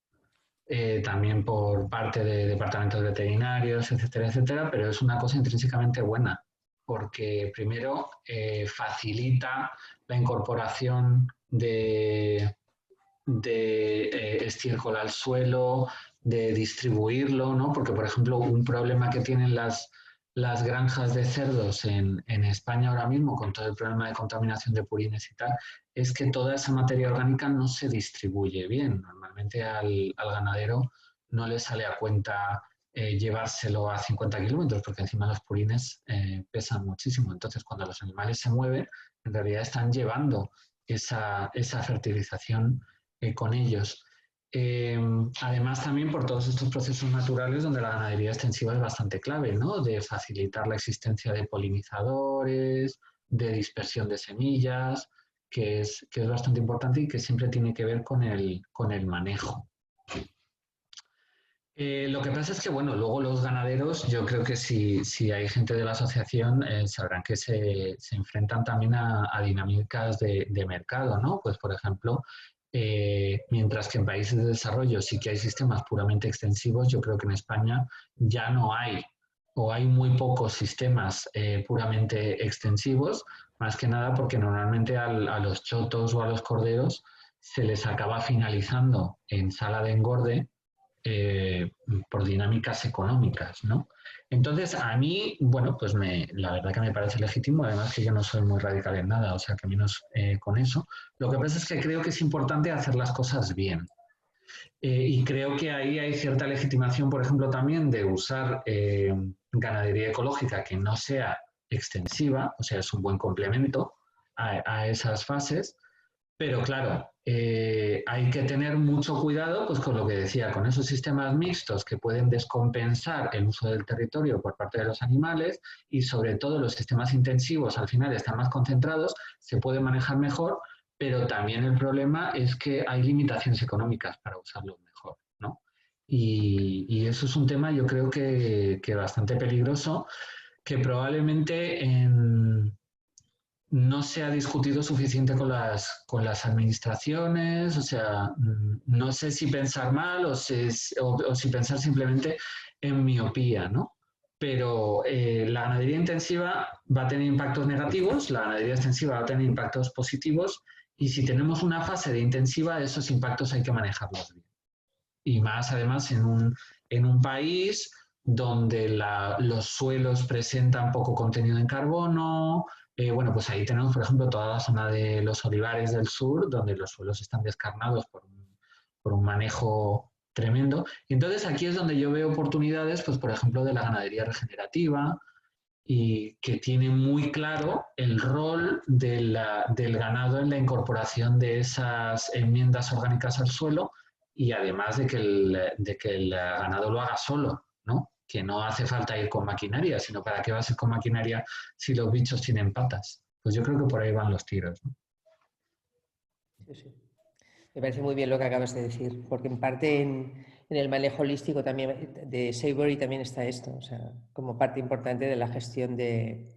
también por parte de departamentos veterinarios, etcétera, etcétera, pero es una cosa intrínsecamente buena, porque primero facilita la incorporación de estiércol al suelo, de distribuirlo, ¿no? Porque, por ejemplo, un problema que tienen las granjas de cerdos en España ahora mismo, con todo el problema de contaminación de purines y tal, es que toda esa materia orgánica no se distribuye bien. Normalmente al ganadero no le sale a cuenta llevárselo a 50 kilómetros, porque encima los purines pesan muchísimo. Entonces, cuando los animales se mueven, en realidad están llevando esa fertilización con ellos. Además, también por todos estos procesos naturales donde la ganadería extensiva es bastante clave, ¿no? De facilitar la existencia de polinizadores, de dispersión de semillas, que es bastante importante y que siempre tiene que ver con el manejo. Lo que pasa es que, bueno, luego los ganaderos, yo creo que si hay gente de la asociación, sabrán que se enfrentan también a dinámicas de mercado, ¿no? Pues, por ejemplo, mientras que en países de desarrollo sí que hay sistemas puramente extensivos, yo creo que en España ya no hay, o hay muy pocos sistemas puramente extensivos, más que nada porque normalmente a los chotos o a los corderos se les acaba finalizando en sala de engorde por dinámicas económicas, ¿no? Entonces, a mí, bueno, pues la verdad que me parece legítimo, además que yo no soy muy radical en nada, o sea que menos con eso. Lo que pasa es que creo que es importante hacer las cosas bien. Y creo que ahí hay cierta legitimación, por ejemplo, también de usar ganadería ecológica que no sea extensiva, o sea, es un buen complemento a esas fases, pero claro, hay que tener mucho cuidado pues, con lo que decía, con esos sistemas mixtos que pueden descompensar el uso del territorio por parte de los animales y sobre todo los sistemas intensivos al final están más concentrados, se puede manejar mejor, pero también el problema es que hay limitaciones económicas para usarlos mejor, ¿no? Y eso es un tema yo creo que bastante peligroso, que probablemente no se ha discutido suficiente con las administraciones, o sea, no sé si pensar mal o si pensar simplemente en miopía, ¿no? Pero la ganadería intensiva va a tener impactos negativos, la ganadería extensiva va a tener impactos positivos, y si tenemos una fase de intensiva, esos impactos hay que manejarlos bien. Y más además en un país donde los suelos presentan poco contenido en carbono. Bueno, pues ahí tenemos, por ejemplo, toda la zona de los olivares del sur, donde los suelos están descarnados por un manejo tremendo. Y entonces aquí es donde yo veo oportunidades, pues por ejemplo, de la ganadería regenerativa, y que tiene muy claro el rol del ganado en la incorporación de esas enmiendas orgánicas al suelo, y además de que el ganado lo haga solo, ¿no? Que no hace falta ir con maquinaria, sino para qué va a ser con maquinaria si los bichos tienen patas. Pues yo creo que por ahí van los tiros, ¿no? Sí, sí. Me parece muy bien lo que acabas de decir, porque en parte en el manejo holístico también de Savory también está esto, o sea, como parte importante de la gestión de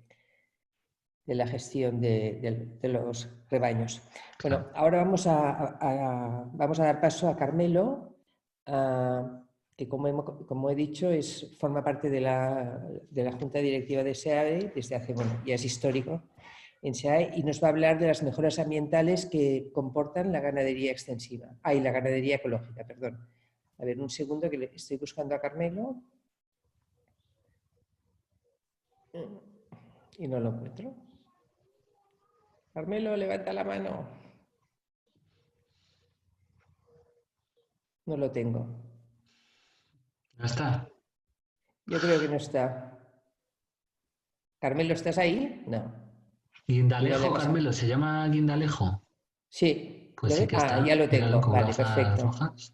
los rebaños. Bueno, Claro. ahora vamos a dar paso a Carmelo, que como he dicho, forma parte de la Junta Directiva de SEAE desde hace, bueno, ya es histórico en SEAE, y nos va a hablar de las mejoras ambientales que comportan la ganadería extensiva. La ganadería ecológica, perdón. A ver, un segundo que estoy buscando a Carmelo y no lo encuentro. Carmelo, levanta la mano. No lo tengo. Ya está. Yo creo que no está. Carmelo, ¿estás ahí? No. No le ha Guindalejo, pasado. Carmelo, ¿se llama Guindalejo? Sí. Pues sí que Ya está. lo Míralo tengo. con Vale, gafas perfecto. rojas.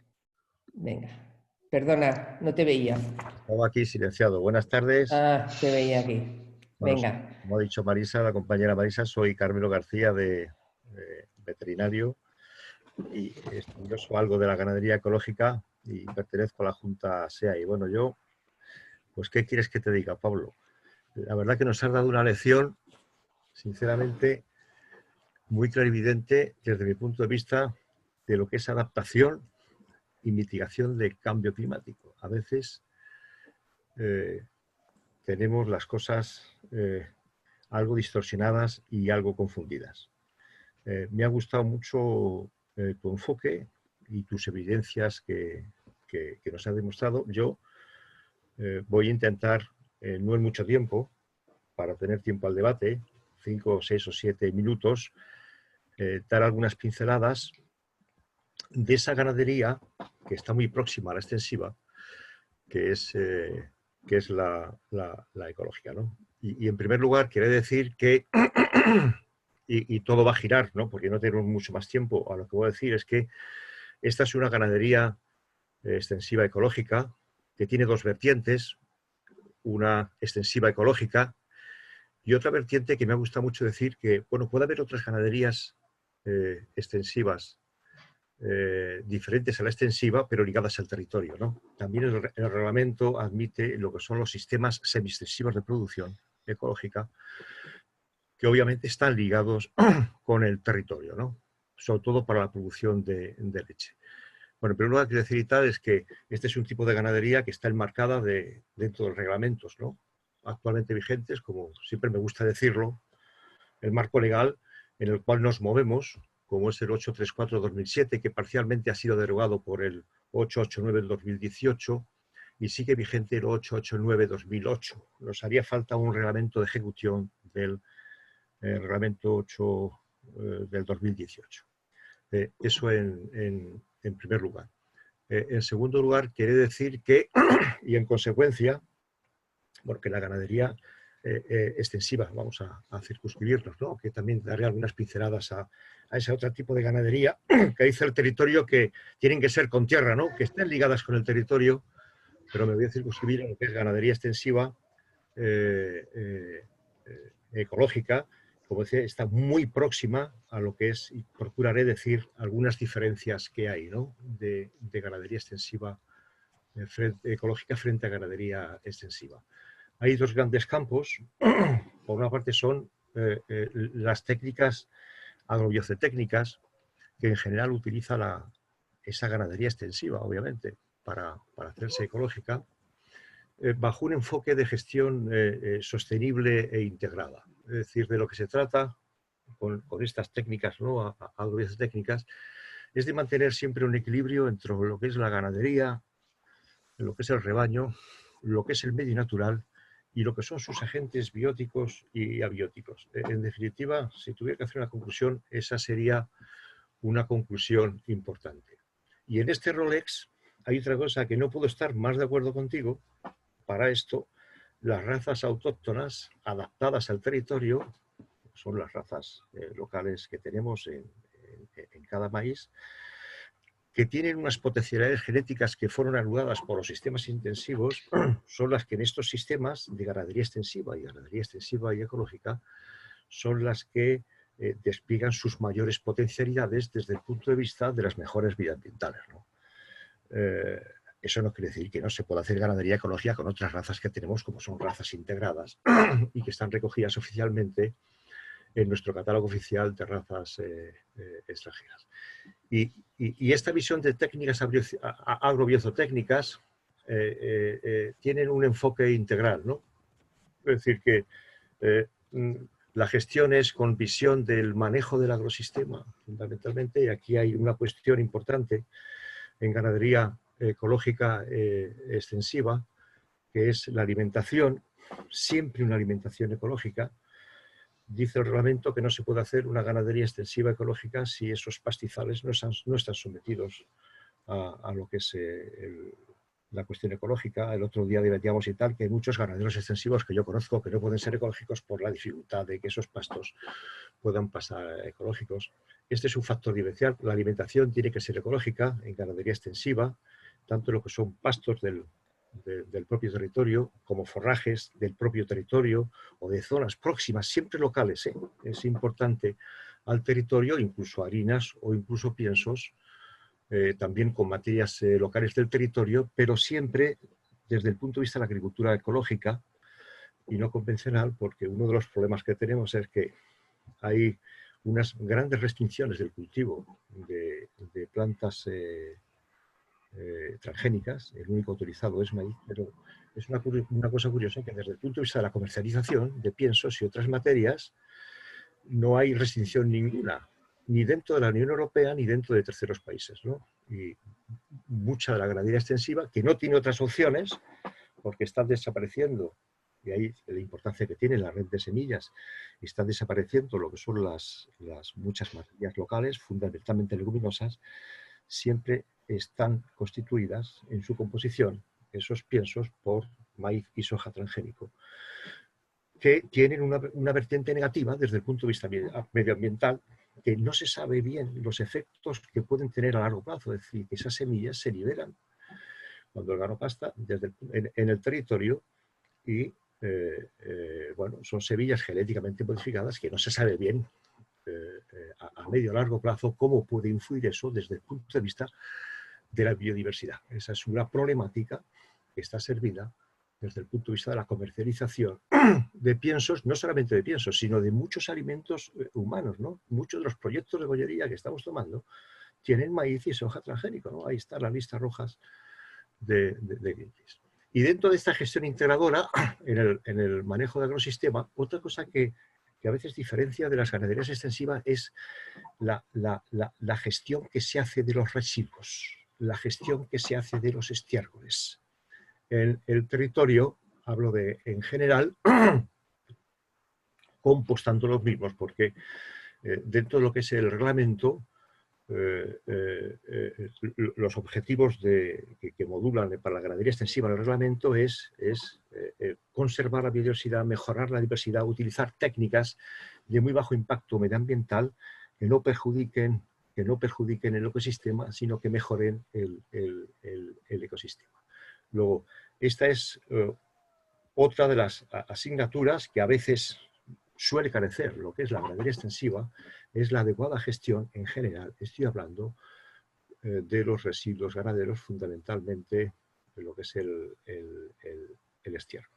Venga. Perdona, no te veía. Estaba aquí silenciado. Buenas tardes. Te veía aquí. Bueno, Venga. como ha dicho Marisa, la compañera Marisa, soy Carmelo García, veterinario, y estudioso algo de la ganadería ecológica y pertenezco a la Junta SEA. Y bueno, yo, pues, ¿qué quieres que te diga, Pablo? La verdad que nos has dado una lección, sinceramente, muy clarividente desde mi punto de vista de lo que es adaptación y mitigación del cambio climático. A veces tenemos las cosas algo distorsionadas y algo confundidas. Me ha gustado mucho tu enfoque y tus evidencias que nos has demostrado. Yo voy a intentar, no en mucho tiempo, para tener tiempo al debate, 5, 6 o 7 minutos, dar algunas pinceladas de esa ganadería que está muy próxima a la extensiva, que es la ecológica, ¿no? Y en primer lugar, quiere decir que, y todo va a girar, ¿no? Porque no tenemos mucho más tiempo, a lo que voy a decir es que esta es una ganadería extensiva ecológica que tiene dos vertientes, una extensiva ecológica y otra vertiente que me ha gustado mucho decir que, bueno, puede haber otras ganaderías extensivas diferentes a la extensiva, pero ligadas al territorio, ¿no? También el reglamento admite lo que son los sistemas semi-extensivos de producción ecológica, que obviamente están ligados con el territorio, ¿no? Sobre todo para la producción de leche. Bueno, en primer lugar, quiero decir y tal es que este es un tipo de ganadería que está enmarcada dentro de los reglamentos, ¿no? Actualmente vigentes, como siempre me gusta decirlo, el marco legal en el cual nos movemos, como es el 834-2007, que parcialmente ha sido derogado por el 889-2018 y sigue vigente el 889-2008. Nos haría falta un reglamento de ejecución del reglamento 8 del 2018. Eso en primer lugar. En segundo lugar, quiere decir que, y en consecuencia, porque la ganadería extensiva, vamos a circunscribirnos, ¿no? Que también daré algunas pinceladas a ese otro tipo de ganadería que dice el territorio que tienen que ser con tierra, ¿no? Que estén ligadas con el territorio, pero me voy a circunscribir en lo que es ganadería extensiva ecológica. Como decía, está muy próxima a lo que es, y procuraré decir algunas diferencias que hay, ¿no? de ganadería extensiva ecológica frente a ganadería extensiva. Hay dos grandes campos. Por una parte son las técnicas agrobiocetécnicas, que en general utiliza esa ganadería extensiva, obviamente, para hacerse ecológica, bajo un enfoque de gestión sostenible e integrada. Es decir, de lo que se trata con estas técnicas, ¿no? Agrobiocetécnicas, es de mantener siempre un equilibrio entre lo que es la ganadería, lo que es el rebaño, lo que es el medio natural y lo que son sus agentes bióticos y abióticos. En definitiva, si tuviera que hacer una conclusión, esa sería una conclusión importante. Y en este Rolex hay otra cosa que no puedo estar más de acuerdo contigo. Para esto, las razas autóctonas adaptadas al territorio, son las razas locales que tenemos en cada país, que tienen unas potencialidades genéticas que fueron anuladas por los sistemas intensivos, son las que en estos sistemas de ganadería extensiva y ecológica son las que despliegan sus mayores potencialidades desde el punto de vista de las mejores vidas ambientales, ¿no? Eso no quiere decir que no se pueda hacer ganadería ecológica con otras razas que tenemos, como son razas integradas y que están recogidas oficialmente en nuestro catálogo oficial de razas extranjeras. Y esta visión de técnicas agrobiozotécnicas tienen un enfoque integral, ¿no? Es decir, que la gestión es con visión del manejo del agrosistema, fundamentalmente, y aquí hay una cuestión importante en ganadería ecológica extensiva, que es la alimentación, siempre una alimentación ecológica. Dice el reglamento que no se puede hacer una ganadería extensiva ecológica si esos pastizales no están sometidos a lo que es la cuestión ecológica. El otro día debatíamos y tal que hay muchos ganaderos extensivos que yo conozco que no pueden ser ecológicos por la dificultad de que esos pastos puedan pasar ecológicos. Este es un factor diferencial. La alimentación tiene que ser ecológica en ganadería extensiva, tanto lo que son pastos del propio territorio, como forrajes del propio territorio o de zonas próximas, siempre locales, ¿eh? Es importante al territorio, incluso harinas o incluso piensos, también con materias locales del territorio, pero siempre desde el punto de vista de la agricultura ecológica y no convencional, porque uno de los problemas que tenemos es que hay unas grandes restricciones del cultivo de plantas transgénicas. El único autorizado es maíz, pero es una cosa curiosa que desde el punto de vista de la comercialización de piensos y otras materias no hay restricción ninguna, ni dentro de la Unión Europea ni dentro de terceros países, ¿no? Y mucha de la ganadería extensiva, que no tiene otras opciones, porque están desapareciendo, y ahí la importancia que tiene la red de semillas, están desapareciendo lo que son las muchas materias locales, fundamentalmente leguminosas, siempre están constituidas en su composición, esos piensos, por maíz y soja transgénico, que tienen una vertiente negativa desde el punto de vista medioambiental, que no se sabe bien los efectos que pueden tener a largo plazo. Es decir, que esas semillas se liberan cuando el grano pasta en el territorio y bueno, son semillas genéticamente modificadas que no se sabe bien a medio o largo plazo cómo puede influir eso desde el punto de vista de la biodiversidad. Esa es una problemática que está servida desde el punto de vista de la comercialización de piensos, no solamente de piensos, sino de muchos alimentos humanos, ¿no? Muchos de los proyectos de bollería que estamos tomando tienen maíz y soja transgénico, ¿no? Ahí están las listas rojas de Greenpeace. Y dentro de esta gestión integradora, en el manejo del agrosistema, otra cosa que a veces diferencia de las ganaderías extensivas es la gestión que se hace de los residuos, la gestión que se hace de los estiércoles. En el territorio, hablo de en general, compostando los mismos, porque dentro de lo que es el reglamento, los objetivos que modulan para la ganadería extensiva en el reglamento es conservar la biodiversidad, mejorar la diversidad, utilizar técnicas de muy bajo impacto medioambiental que no perjudiquen el ecosistema, sino que mejoren el ecosistema. Luego, esta es otra de las asignaturas que a veces suele carecer, lo que es la ganadería extensiva, es la adecuada gestión en general. Estoy hablando de los residuos ganaderos, fundamentalmente de lo que es el estiércol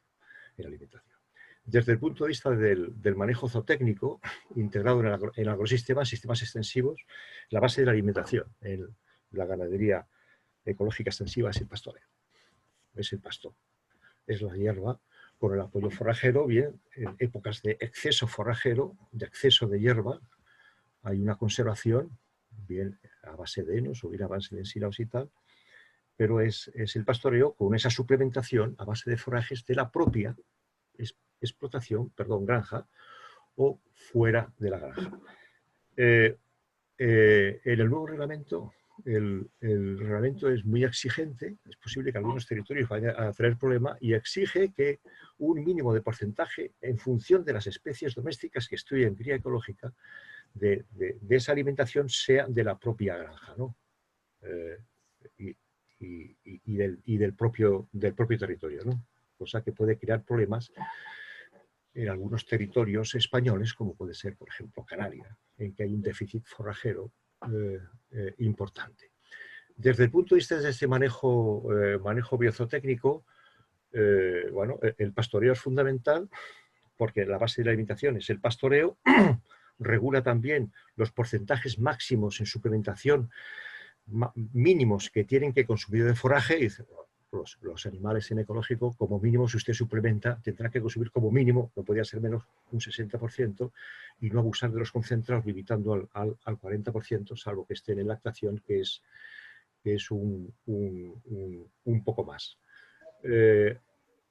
en la alimentación. Desde el punto de vista del manejo zootécnico, integrado en agrosistemas, sistemas extensivos, la base de la alimentación en la ganadería ecológica extensiva es el pastoreo. Es el pasto, es la hierba con el apoyo forrajero. Bien, en épocas de exceso forrajero, de exceso de hierba, hay una conservación, bien a base de henos o bien a base de ensilados y tal, pero es el pastoreo con esa suplementación a base de forrajes de la propia explotación, granja, o fuera de la granja. En el nuevo reglamento, el reglamento es muy exigente, es posible que algunos territorios vayan a tener problema, y exige que un mínimo de porcentaje, en función de las especies domésticas que estoy en cría ecológica, de esa alimentación sea de la propia granja, ¿no? Y del propio territorio, ¿no? Cosa que puede crear problemas en algunos territorios españoles, como puede ser, por ejemplo, Canarias, en que hay un déficit forrajero importante. Desde el punto de vista de este manejo biozootecnico, bueno, el pastoreo es fundamental, porque la base de la alimentación es el pastoreo. Regula también los porcentajes máximos en suplementación mínimos que tienen que consumir de forraje. Y dice, los animales en ecológico, como mínimo, si usted suplementa, tendrá que consumir como mínimo, no podría ser menos, un 60%, y no abusar de los concentrados, limitando al 40%, salvo que esté en lactación, que es un poco más.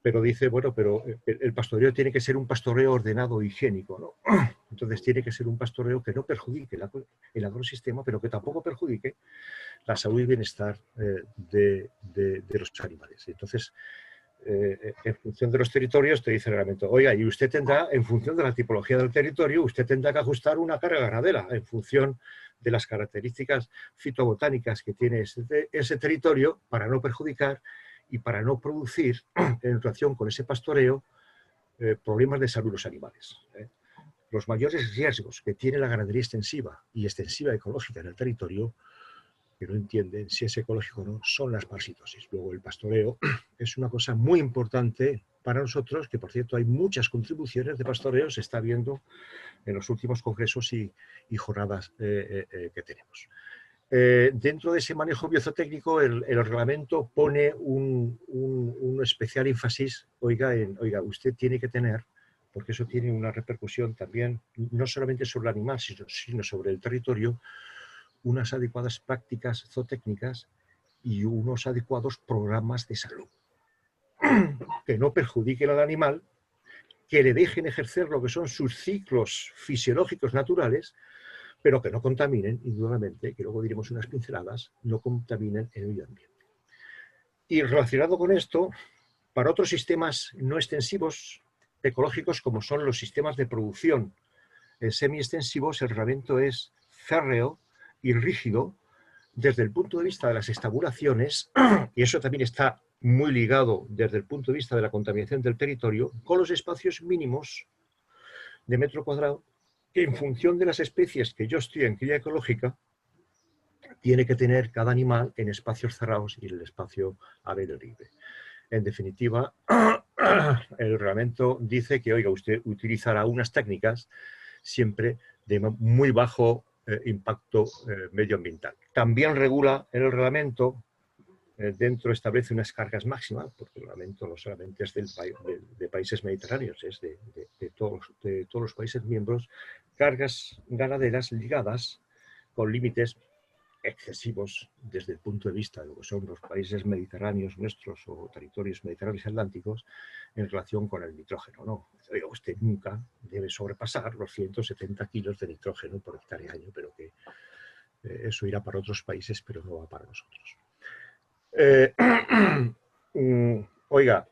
Pero dice, bueno, pero el pastoreo tiene que ser un pastoreo ordenado e higiénico, ¿no? Entonces tiene que ser un pastoreo que no perjudique el agrosistema, pero que tampoco perjudique la salud y bienestar de los animales. Entonces, en función de los territorios, te dice el reglamento, oiga, y usted tendrá, en función de la tipología del territorio, usted tendrá que ajustar una carga ganadera en función de las características fitobotánicas que tiene ese territorio, para no perjudicar y para no producir, en relación con ese pastoreo, problemas de salud de los animales. Los mayores riesgos que tiene la ganadería extensiva y extensiva ecológica en el territorio, que no entienden si es ecológico o no, son las parasitosis. Luego, el pastoreo es una cosa muy importante para nosotros, que por cierto hay muchas contribuciones de pastoreo, se está viendo en los últimos congresos y jornadas que tenemos. Dentro de ese manejo biozootecnico, el reglamento pone un especial énfasis, oiga, usted tiene que tener, porque eso tiene una repercusión también, no solamente sobre el animal, sino sobre el territorio, unas adecuadas prácticas zootécnicas y unos adecuados programas de salud que no perjudiquen al animal, que le dejen ejercer lo que son sus ciclos fisiológicos naturales, pero que no contaminen, indudablemente, que luego diremos unas pinceladas, no contaminen el medio ambiente. Y relacionado con esto, para otros sistemas no extensivos ecológicos, como son los sistemas de producción semi-extensivos, el reglamento es férreo y rígido desde el punto de vista de las estabulaciones, y eso también está muy ligado desde el punto de vista de la contaminación del territorio, con los espacios mínimos de metro cuadrado, que en función de las especies que yo estoy en cría ecológica, tiene que tener cada animal en espacios cerrados y en el espacio al aire libre. En definitiva, el reglamento dice que, oiga, usted utilizará unas técnicas siempre de muy bajo impacto medioambiental. También regula el reglamento, dentro establece unas cargas máximas, porque el reglamento no solamente es de países mediterráneos, es de todos los países miembros, cargas ganaderas ligadas con límites excesivos desde el punto de vista de lo que son los países mediterráneos nuestros o territorios mediterráneos y atlánticos en relación con el nitrógeno, ¿no? Usted nunca debe sobrepasar los 170 kilos de nitrógeno por hectárea año, pero que eso irá para otros países, pero no va para nosotros. Oiga,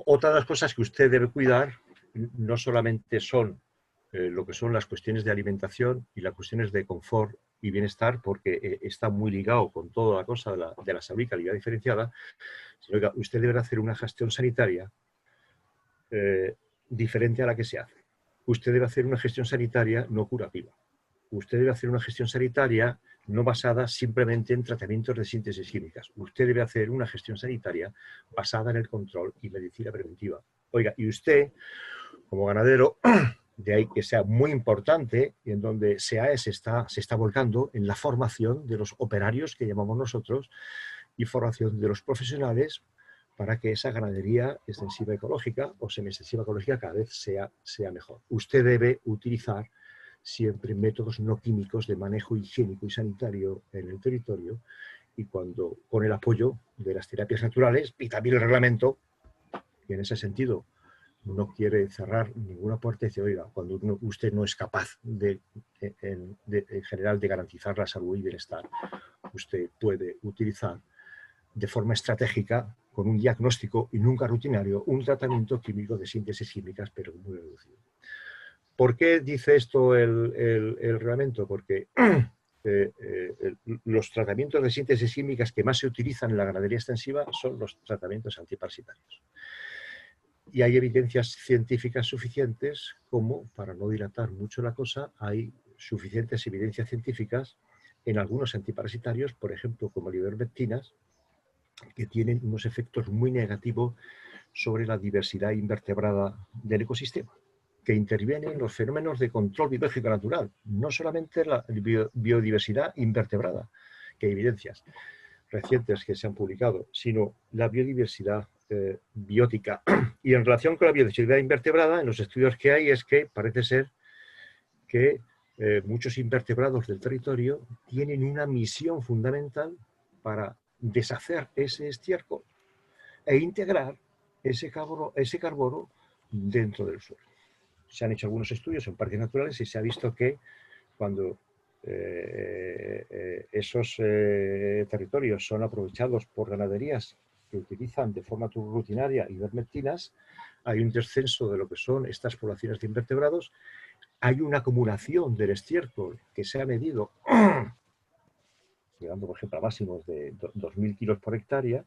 Otra de las cosas que usted debe cuidar no solamente son lo que son las cuestiones de alimentación y las cuestiones de confort y bienestar, porque está muy ligado con toda la cosa de la salud y calidad diferenciada, sino que usted debe hacer una gestión sanitaria diferente a la que se hace. Usted debe hacer una gestión sanitaria no curativa. Usted debe hacer una gestión sanitaria no basada simplemente en tratamientos de síntesis químicas. Usted debe hacer una gestión sanitaria basada en el control y medicina preventiva. Oiga, y usted, como ganadero, de ahí que sea muy importante y en donde SEAE se está volcando en la formación de los operarios que llamamos nosotros y formación de los profesionales para que esa ganadería extensiva ecológica o semi-extensiva ecológica cada vez sea mejor. Usted debe utilizar siempre métodos no químicos de manejo higiénico y sanitario en el territorio y cuando con el apoyo de las terapias naturales y también el reglamento, que en ese sentido no quiere cerrar ninguna puerta y dice, oiga, cuando usted no es capaz en general de garantizar la salud y bienestar, usted puede utilizar de forma estratégica, con un diagnóstico y nunca rutinario, un tratamiento químico de síntesis químicas, pero muy reducido. ¿Por qué dice esto el reglamento? Porque los tratamientos de síntesis químicas que más se utilizan en la ganadería extensiva son los tratamientos antiparasitarios. Y hay evidencias científicas suficientes como, para no dilatar mucho la cosa, hay suficientes evidencias científicas en algunos antiparasitarios, por ejemplo, como el ivermectinas, que tienen unos efectos muy negativos sobre la diversidad invertebrada del ecosistema, que intervienen en los fenómenos de control biológico natural, no solamente la biodiversidad invertebrada, que hay evidencias recientes que se han publicado, sino la biodiversidad biótica. Y en relación con la biodiversidad invertebrada, en los estudios que hay es que parece ser que muchos invertebrados del territorio tienen una misión fundamental para deshacer ese estiércol e integrar ese carbono dentro del suelo. Se han hecho algunos estudios en parques naturales y se ha visto que cuando esos territorios son aprovechados por ganaderías que utilizan de forma rutinaria ivermectinas, hay un descenso de lo que son estas poblaciones de invertebrados, hay una acumulación del estiércol que se ha medido, llegando por ejemplo a máximos de 2.000 kilos por hectárea,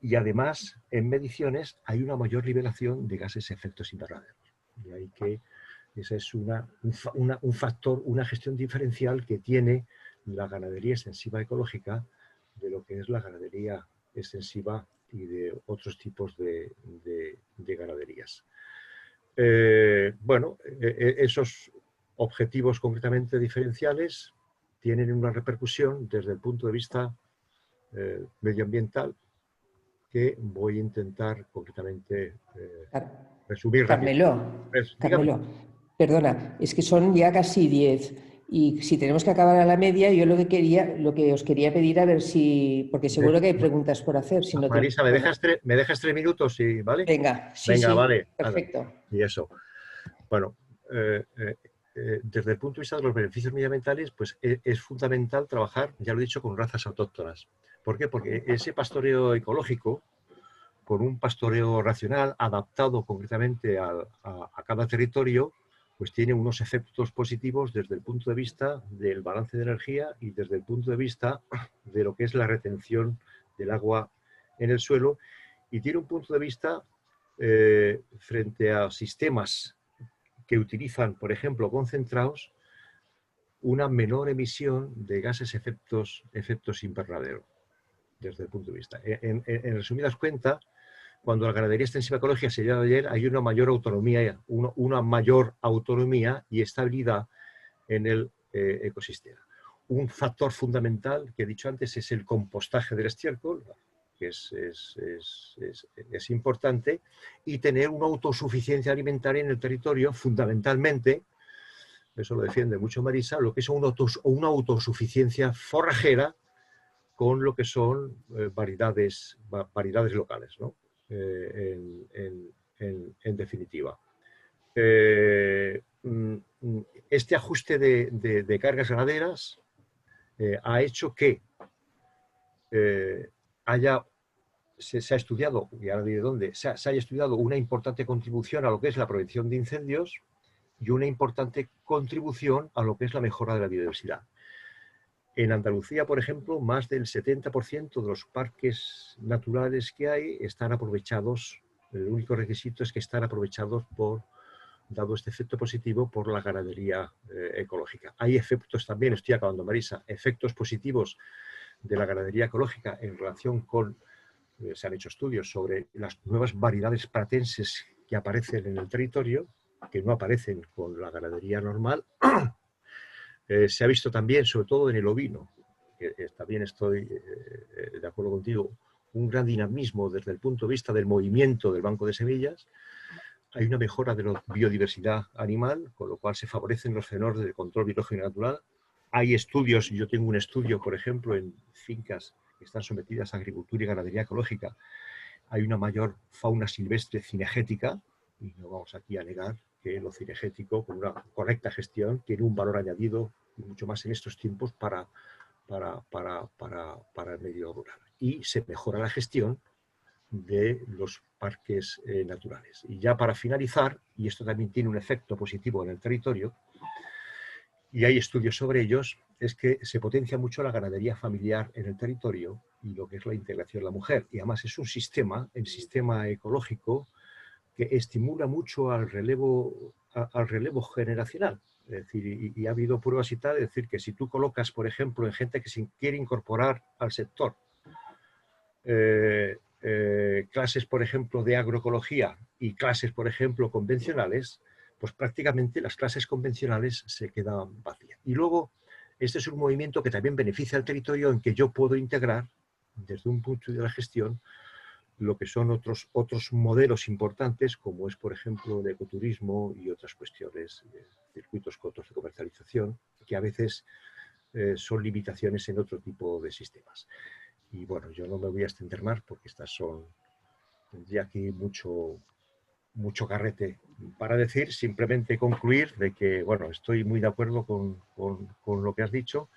y además en mediciones hay una mayor liberación de gases efectos invernaderos. Y hay que ese es un factor, una gestión diferencial que tiene la ganadería extensiva ecológica de lo que es la ganadería extensiva y de otros tipos de ganaderías. Bueno, esos objetivos concretamente diferenciales tienen una repercusión desde el punto de vista medioambiental que voy a intentar concretamente resumir rápido. Carmelo, perdona, es que son ya casi 10 y si tenemos que acabar a la media, yo lo que os quería pedir a ver si, porque seguro que hay preguntas por hacer. Si no Marisa, ¿me dejas 3 minutos? Sí, ¿vale? Venga, sí, venga, sí, vale. perfecto. Y eso. Bueno, desde el punto de vista de los beneficios medioambientales, pues es fundamental trabajar, ya lo he dicho, con razas autóctonas. ¿Por qué? Porque ese pastoreo ecológico, con un pastoreo racional adaptado concretamente a cada territorio, pues tiene unos efectos positivos desde el punto de vista del balance de energía y desde el punto de vista de lo que es la retención del agua en el suelo, y tiene un punto de vista frente a sistemas que utilizan, por ejemplo, concentrados, una menor emisión de gases efectos invernadero, desde el punto de vista. En resumidas cuentas, cuando la ganadería extensiva ecológica se lleva ayer, hay una mayor autonomía y estabilidad en el ecosistema. Un factor fundamental que he dicho antes es el compostaje del estiércol, que es importante, y tener una autosuficiencia alimentaria en el territorio, fundamentalmente, eso lo defiende mucho Marisa, lo que es una autosuficiencia forrajera con lo que son variedades locales, ¿no? En definitiva. Este ajuste de cargas ganaderas ha hecho que haya se ha estudiado, y ahora diré dónde, se haya estudiado una importante contribución a lo que es la prevención de incendios y una importante contribución a lo que es la mejora de la biodiversidad. En Andalucía, por ejemplo, más del 70% de los parques naturales que hay están aprovechados. El único requisito es que están aprovechados dado este efecto positivo, por la ganadería ecológica. Hay efectos también, estoy acabando, Marisa, efectos positivos de la ganadería ecológica en relación con, se han hecho estudios sobre las nuevas variedades pratenses que aparecen en el territorio, que no aparecen con la ganadería normal. Se ha visto también, sobre todo en el ovino, que también estoy de acuerdo contigo, un gran dinamismo desde el punto de vista del movimiento del banco de semillas. Hay una mejora de la biodiversidad animal, con lo cual se favorecen los fenómenos de control biológico natural. Hay estudios, yo tengo un estudio, por ejemplo, en fincas que están sometidas a agricultura y ganadería ecológica. Hay una mayor fauna silvestre cinegética, y no vamos aquí a negar que lo cinegético, con una correcta gestión, tiene un valor añadido, y mucho más en estos tiempos, para el medio rural. Y se mejora la gestión de los parques naturales. Y ya para finalizar, y esto también tiene un efecto positivo en el territorio, y hay estudios sobre ellos, es que se potencia mucho la ganadería familiar en el territorio y lo que es la integración de la mujer. Y además es un sistema, el sistema ecológico, que estimula mucho al relevo generacional. Es decir, y ha habido pruebas y tal, es decir, que si tú colocas, por ejemplo, en gente que se quiere incorporar al sector, clases, por ejemplo, de agroecología y clases, por ejemplo, convencionales, pues prácticamente las clases convencionales se quedan vacías. Y luego, este es un movimiento que también beneficia al territorio, en que yo puedo integrar, desde un punto de la gestión, lo que son otros modelos importantes, como es, por ejemplo, el ecoturismo y otras cuestiones, circuitos cortos de comercialización, que a veces son limitaciones en otro tipo de sistemas. Y bueno, yo no me voy a extender más porque tendría aquí mucho carrete para decir, simplemente concluir de que, bueno, estoy muy de acuerdo con lo que has dicho,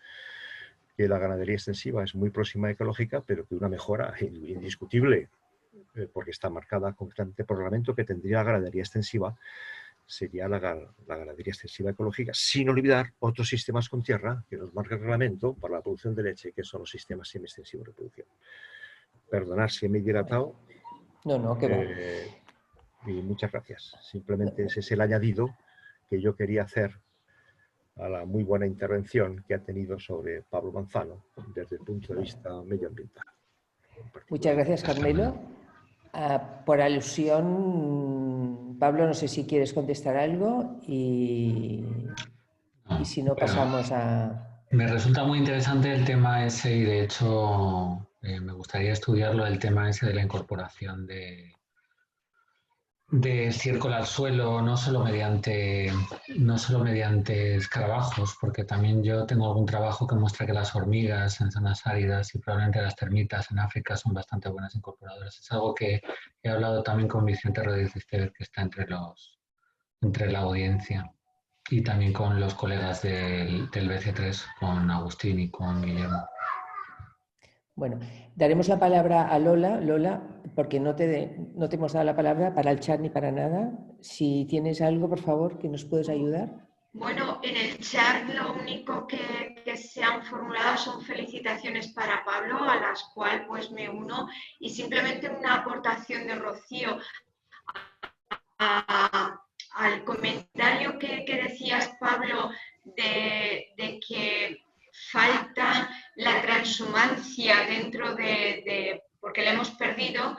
que la ganadería extensiva es muy próxima a ecológica, pero que una mejora indiscutible, porque está marcada concretamente por el reglamento, que tendría la ganadería extensiva, sería la ganadería extensiva ecológica, sin olvidar otros sistemas con tierra que nos marca el reglamento para la producción de leche, que son los sistemas semiextensivos de producción. Perdonad si me he dilatado. No, que va. Y muchas gracias. Simplemente ese es el añadido que yo quería hacer a la muy buena intervención que ha tenido sobre Pablo Manzano desde el punto de vista medioambiental. Muchas gracias, Carmelo. Por alusión, Pablo, no sé si quieres contestar algo y si no, pasamos a... Me resulta muy interesante el tema ese y de hecho me gustaría estudiarlo, el tema ese de la incorporación de estiércol al suelo, no solo mediante escarabajos, porque también yo tengo algún trabajo que muestra que las hormigas en zonas áridas y probablemente las termitas en África son bastante buenas incorporadoras. Es algo que he hablado también con Vicente Rodríguez Esteves, que está entre la audiencia, y también con los colegas del BC3, con Agustín y con Guillermo. Bueno, daremos la palabra a Lola. Lola, porque no te hemos dado la palabra para el chat ni para nada. Si tienes algo, por favor, que nos puedes ayudar. Bueno, en el chat lo único que se han formulado son felicitaciones para Pablo, a las cuales pues me uno, y simplemente una aportación de Rocío al comentario que decías, Pablo, de que falta la transhumancia dentro porque la hemos perdido.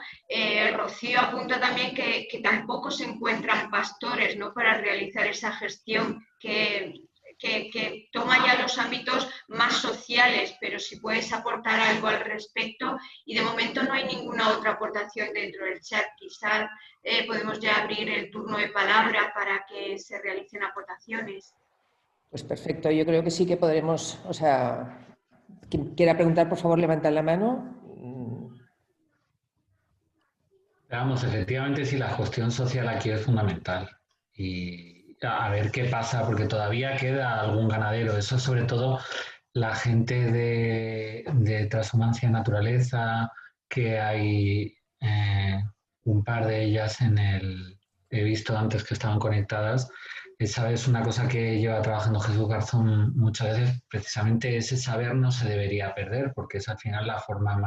Rocío apunta también que tampoco se encuentran pastores, ¿no?, para realizar esa gestión que toma ya los ámbitos más sociales, pero si puedes aportar algo al respecto. Y de momento no hay ninguna otra aportación dentro del chat. Quizás podemos ya abrir el turno de palabra para que se realicen aportaciones. Pues perfecto, yo creo que sí que podremos, o sea, quien quiera preguntar, por favor, levantad la mano. Vamos, efectivamente, sí, la cuestión social aquí es fundamental. Y a ver qué pasa, porque todavía queda algún ganadero. Eso, sobre todo, la gente de transhumancia naturaleza, que hay un par de ellas he visto antes que estaban conectadas. Esa es una cosa que lleva trabajando Jesús Garzón muchas veces. Precisamente ese saber no se debería perder, porque es al final la forma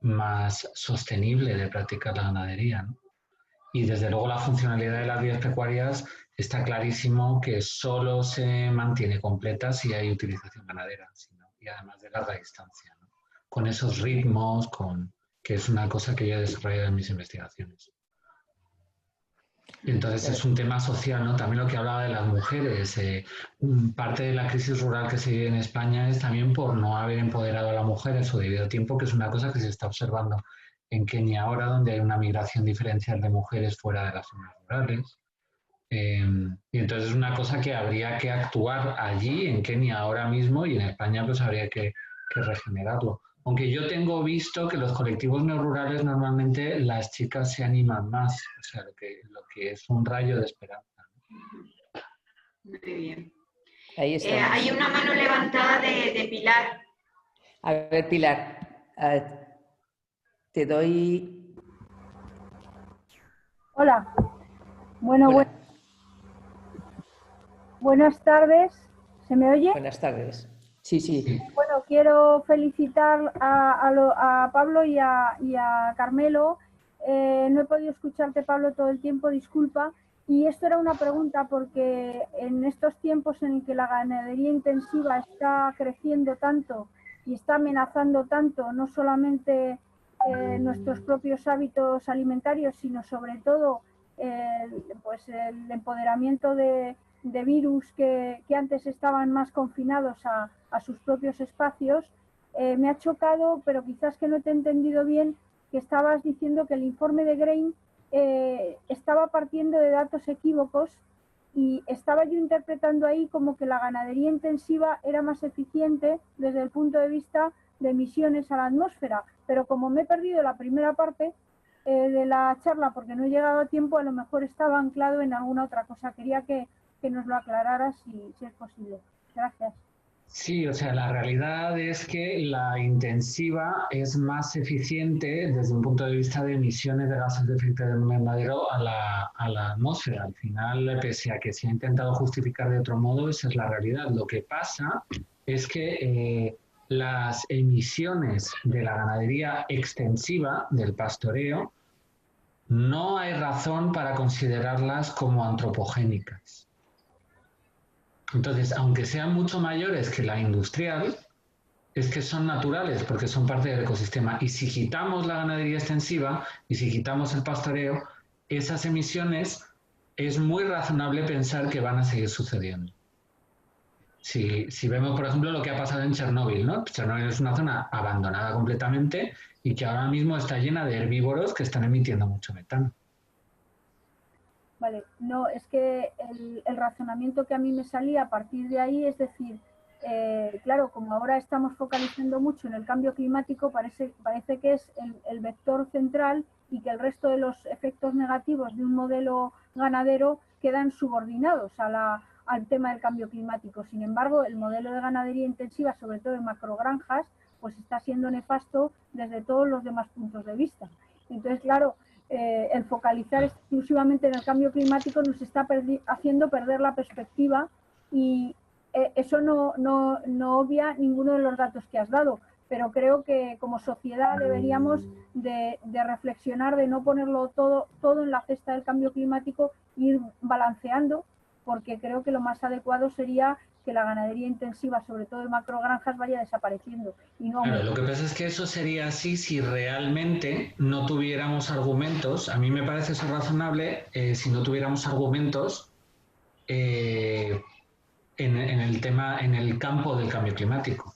más sostenible de practicar la ganadería, ¿no? Y desde luego la funcionalidad de las vías pecuarias está clarísimo que solo se mantiene completa si hay utilización ganadera, y además de larga distancia, ¿no? Con esos ritmos, que es una cosa que yo he desarrollado en mis investigaciones. Y entonces es un tema social, ¿no? También lo que hablaba de las mujeres. Parte de la crisis rural que se vive en España es también por no haber empoderado a la mujer en su debido tiempo, que es una cosa que se está observando en Kenia ahora, donde hay una migración diferencial de mujeres fuera de las zonas rurales. Y entonces es una cosa que habría que actuar allí, en Kenia ahora mismo, y en España pues habría que regenerarlo. Aunque yo tengo visto que los colectivos neorurales normalmente las chicas se animan más, o sea, lo que es un rayo de esperanza. Muy bien. Ahí estamos. Hay una mano levantada de Pilar. A ver, Pilar, te doy... Hola. Bueno, Hola. Buenas tardes. ¿Se me oye? Buenas tardes. Sí, sí. Bueno, quiero felicitar a Pablo y a Carmelo. No he podido escucharte, Pablo, todo el tiempo, disculpa. Y esto era una pregunta porque en estos tiempos en que la ganadería intensiva está creciendo tanto y está amenazando tanto, no solamente nuestros propios hábitos alimentarios, sino sobre todo pues el empoderamiento de virus que antes estaban más confinados a sus propios espacios, me ha chocado, pero quizás que no te he entendido bien, que estabas diciendo que el informe de Grain estaba partiendo de datos equívocos y estaba yo interpretando ahí como que la ganadería intensiva era más eficiente desde el punto de vista de emisiones a la atmósfera, pero como me he perdido la primera parte de la charla porque no he llegado a tiempo, a lo mejor estaba anclado en alguna otra cosa. Quería que nos lo aclararas si es posible. Gracias. Sí, o sea, la realidad es que la intensiva es más eficiente desde un punto de vista de emisiones de gases de efecto invernadero a la atmósfera. Al final, pese a que se ha intentado justificar de otro modo, esa es la realidad. Lo que pasa es que las emisiones de la ganadería extensiva, del pastoreo, no hay razón para considerarlas como antropogénicas. Entonces, aunque sean mucho mayores que la industrial, es que son naturales porque son parte del ecosistema. Y si quitamos la ganadería extensiva y si quitamos el pastoreo, esas emisiones es muy razonable pensar que van a seguir sucediendo. Si vemos, por ejemplo, lo que ha pasado en Chernóbil, ¿no? Chernóbil es una zona abandonada completamente y que ahora mismo está llena de herbívoros que están emitiendo mucho metano. Vale, no, es que el razonamiento que a mí me salía a partir de ahí, es decir, claro, como ahora estamos focalizando mucho en el cambio climático, parece que es el vector central y que el resto de los efectos negativos de un modelo ganadero quedan subordinados al tema del cambio climático. Sin embargo, el modelo de ganadería intensiva, sobre todo en macrogranjas, pues está siendo nefasto desde todos los demás puntos de vista. Entonces, claro, el focalizar exclusivamente en el cambio climático nos está haciendo perder la perspectiva y eso no obvia ninguno de los datos que has dado, pero creo que como sociedad deberíamos de reflexionar, de no ponerlo todo en la cesta del cambio climático, ir balanceando, porque creo que lo más adecuado sería que la ganadería intensiva, sobre todo en macrogranjas, vaya desapareciendo. Y no, claro, lo que pasa es que eso sería así si realmente no tuviéramos argumentos. A mí me parece eso razonable si no tuviéramos argumentos en el campo del cambio climático.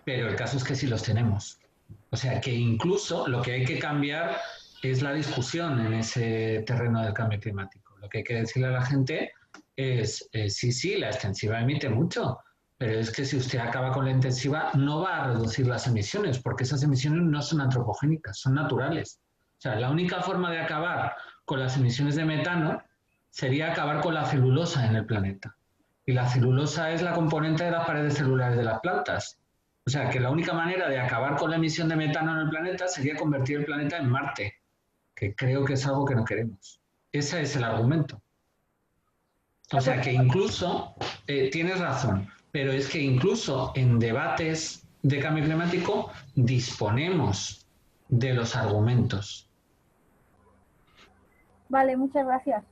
Pero el caso es que sí los tenemos. O sea que incluso lo que hay que cambiar es la discusión en ese terreno del cambio climático. Lo que hay que decirle a la gente es, sí, la extensiva emite mucho, pero es que si usted acaba con la intensiva no va a reducir las emisiones, porque esas emisiones no son antropogénicas, son naturales. O sea, la única forma de acabar con las emisiones de metano sería acabar con la celulosa en el planeta. Y la celulosa es la componente de las paredes celulares de las plantas. O sea, que la única manera de acabar con la emisión de metano en el planeta sería convertir el planeta en Marte, que creo que es algo que no queremos. Ese es el argumento. O sea, que incluso, tienes razón, pero es que incluso en debates de cambio climático disponemos de los argumentos. Vale, muchas gracias.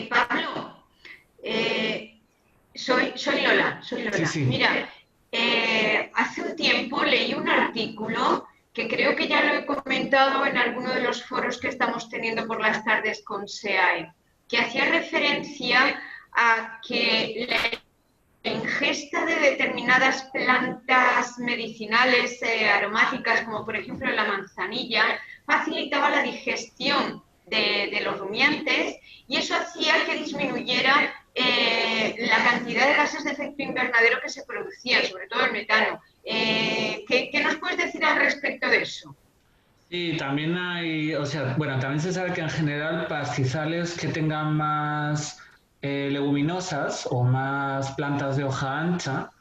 Pablo, soy Lola. Sí, sí. Mira, hace un tiempo leí un artículo que creo que ya lo he comentado en alguno de los foros que estamos teniendo por las tardes con SEAE, que hacía referencia a que la ingesta de determinadas plantas medicinales aromáticas, como por ejemplo la manzanilla, facilitaba la digestión de los rumiantes y eso hacía que disminuyera la cantidad de gases de efecto invernadero que se producían, sobre todo el metano. ¿Qué nos puedes decir al respecto de eso? Sí, también hay, o sea, bueno, también se sabe que en general pastizales que tengan más leguminosas o más plantas de hoja ancha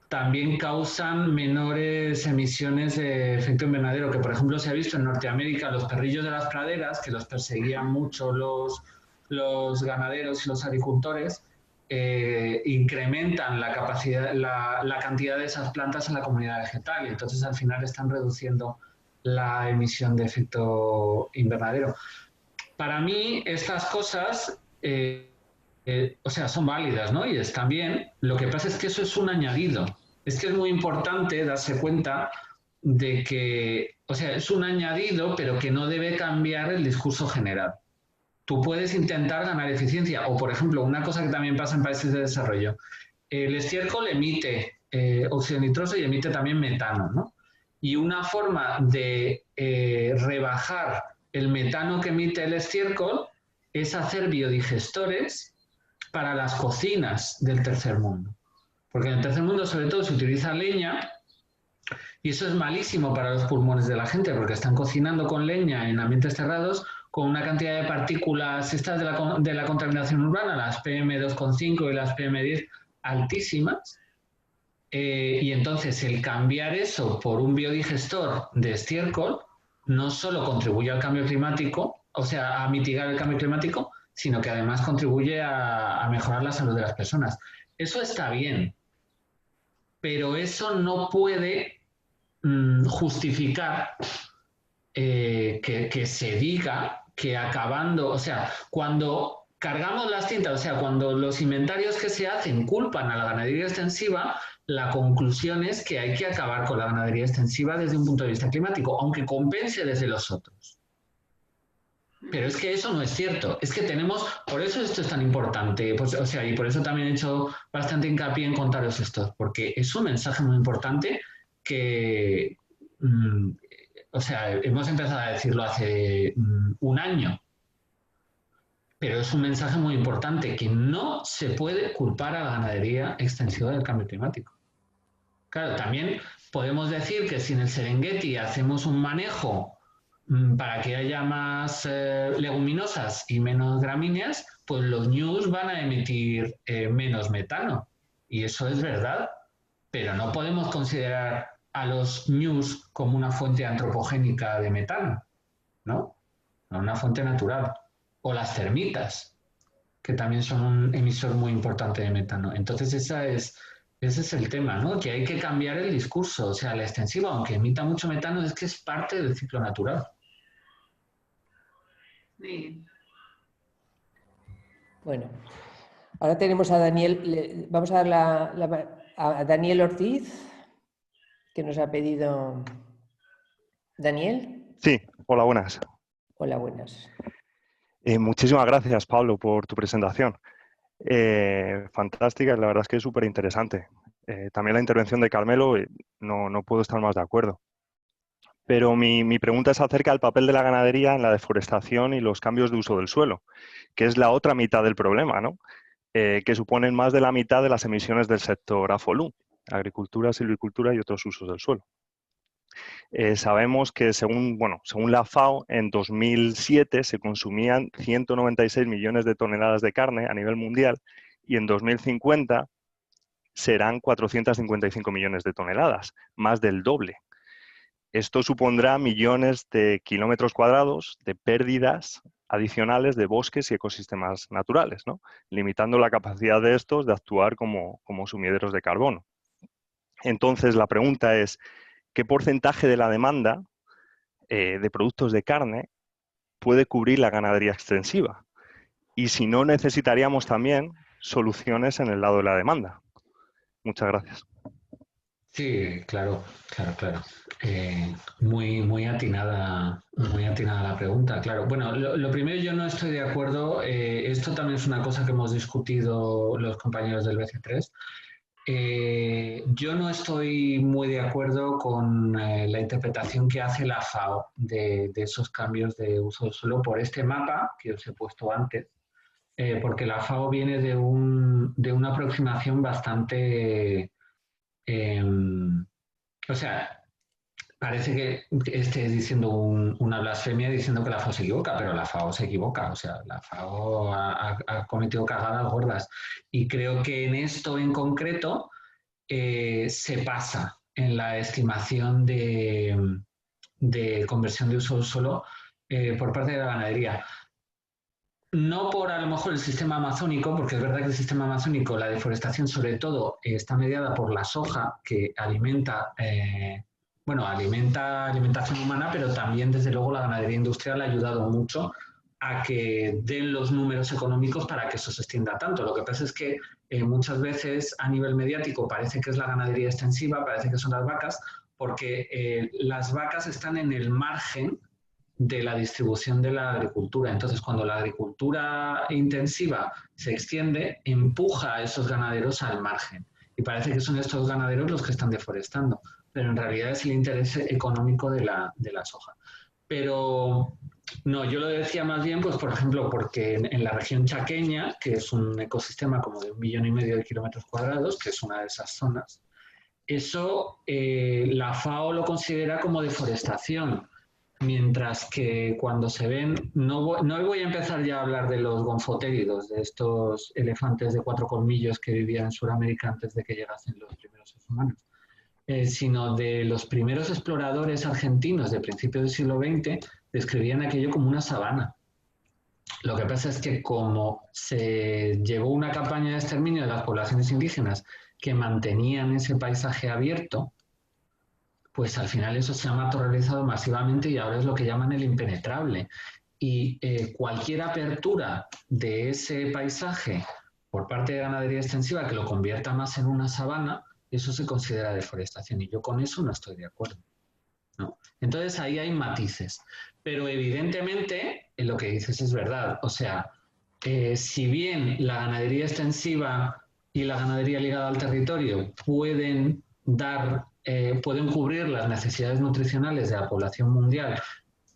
también causan menores emisiones de efecto invernadero, que por ejemplo se ha visto en Norteamérica los perrillos de las praderas, que los perseguían mucho los ganaderos y los agricultores, incrementan la capacidad, la cantidad de esas plantas en la comunidad vegetal y entonces al final están reduciendo la emisión de efecto invernadero. Para mí estas cosas o sea, son válidas, ¿no? Y están bien. Lo que pasa es que eso es un añadido. Es que es muy importante darse cuenta de que, o sea, es un añadido, pero que no debe cambiar el discurso general. Tú puedes intentar ganar eficiencia, o por ejemplo, una cosa que también pasa en países de desarrollo, el estiércol emite óxido nitroso y emite también metano, ¿no? Y una forma de rebajar el metano que emite el estiércol es hacer biodigestores para las cocinas del tercer mundo. Porque en el tercer mundo sobre todo se utiliza leña y eso es malísimo para los pulmones de la gente porque están cocinando con leña en ambientes cerrados con una cantidad de partículas estas de la contaminación urbana, las PM2,5 y las PM10 altísimas. Y entonces el cambiar eso por un biodigestor de estiércol no solo contribuye al cambio climático, o sea, a mitigar el cambio climático, sino que además contribuye a mejorar la salud de las personas. Eso está bien, pero eso no puede justificar que se diga que acabando, o sea, cuando cargamos las tintas, o sea, cuando los inventarios que se hacen culpan a la ganadería extensiva, la conclusión es que hay que acabar con la ganadería extensiva desde un punto de vista climático, aunque compense desde los otros. Pero es que eso no es cierto. Es que tenemos, por eso esto es tan importante, pues, o sea, y por eso también he hecho bastante hincapié en contaros esto, porque es un mensaje muy importante que, o sea, hemos empezado a decirlo hace un año, pero es un mensaje muy importante que no se puede culpar a la ganadería extensiva del cambio climático. Claro, también podemos decir que si en el Serengeti hacemos un manejo para que haya más leguminosas y menos gramíneas, pues los ñus van a emitir menos metano. Y eso es verdad, pero no podemos considerar a los ñus como una fuente antropogénica de metano, ¿no? Una fuente natural. O las termitas, que también son un emisor muy importante de metano. Entonces ese es el tema, ¿no? Que hay que cambiar el discurso. O sea, la extensiva, aunque emita mucho metano, es que es parte del ciclo natural. Bueno, ahora tenemos a Daniel, vamos a dar a Daniel Ortiz, que nos ha pedido... ¿Daniel? Sí, hola, buenas. Hola, buenas. Muchísimas gracias, Pablo, por tu presentación. Fantástica, la verdad es que es súper interesante. También la intervención de Carmelo, no puedo estar más de acuerdo. Pero mi pregunta es acerca del papel de la ganadería en la deforestación y los cambios de uso del suelo, que es la otra mitad del problema, ¿no? Que suponen más de la mitad de las emisiones del sector AFOLU, agricultura, silvicultura y otros usos del suelo. Sabemos que según la FAO, en 2007 se consumían 196 millones de toneladas de carne a nivel mundial y en 2050 serán 455 millones de toneladas, más del doble. Esto supondrá millones de kilómetros cuadrados de pérdidas adicionales de bosques y ecosistemas naturales, ¿no? Limitando la capacidad de estos de actuar como sumideros de carbono. Entonces, la pregunta es, ¿qué porcentaje de la demanda de productos de carne puede cubrir la ganadería extensiva? Y si no, necesitaríamos también soluciones en el lado de la demanda. Muchas gracias. Sí, claro. Muy atinada la pregunta, claro. Bueno, lo primero, yo no estoy de acuerdo. Esto también es una cosa que hemos discutido los compañeros del BC3. Yo no estoy muy de acuerdo con la interpretación que hace la FAO de esos cambios de uso del suelo por este mapa que os he puesto antes, porque la FAO viene de una aproximación bastante... o sea, parece que esté diciendo una blasfemia diciendo que la FAO se equivoca, pero la FAO se equivoca. O sea, la FAO ha cometido cagadas gordas. Y creo que en esto en concreto se pasa en la estimación de conversión de uso del suelo por parte de la ganadería. No por a lo mejor el sistema amazónico, porque es verdad que el sistema amazónico, la deforestación sobre todo, está mediada por la soja que alimenta alimentación humana, pero también desde luego la ganadería industrial ha ayudado mucho a que den los números económicos para que eso se extienda tanto. Lo que pasa es que muchas veces a nivel mediático parece que es la ganadería extensiva, parece que son las vacas, porque las vacas están en el margen de la distribución de la agricultura. Entonces, cuando la agricultura intensiva se extiende, empuja a esos ganaderos al margen. Y parece que son estos ganaderos los que están deforestando, pero en realidad es el interés económico de la soja. Pero no, yo lo decía más bien, pues por ejemplo, porque en la región chaqueña, que es un ecosistema como de 1,5 millones de kilómetros cuadrados, que es una de esas zonas, eso la FAO lo considera como deforestación. Mientras que cuando se ven, no voy a empezar ya a hablar de los gonfotéridos, de estos elefantes de 4 colmillos que vivían en Sudamérica antes de que llegasen los primeros seres humanos, sino de los primeros exploradores argentinos de principios del siglo XX, describían aquello como una sabana. Lo que pasa es que como se llevó una campaña de exterminio de las poblaciones indígenas que mantenían ese paisaje abierto, pues al final eso se ha matorralizado masivamente y ahora es lo que llaman el impenetrable. Y cualquier apertura de ese paisaje por parte de ganadería extensiva que lo convierta más en una sabana, eso se considera deforestación. Y yo con eso no estoy de acuerdo, ¿no? Entonces ahí hay matices. Pero evidentemente lo que dices es verdad. O sea, si bien la ganadería extensiva y la ganadería ligada al territorio pueden cubrir las necesidades nutricionales de la población mundial,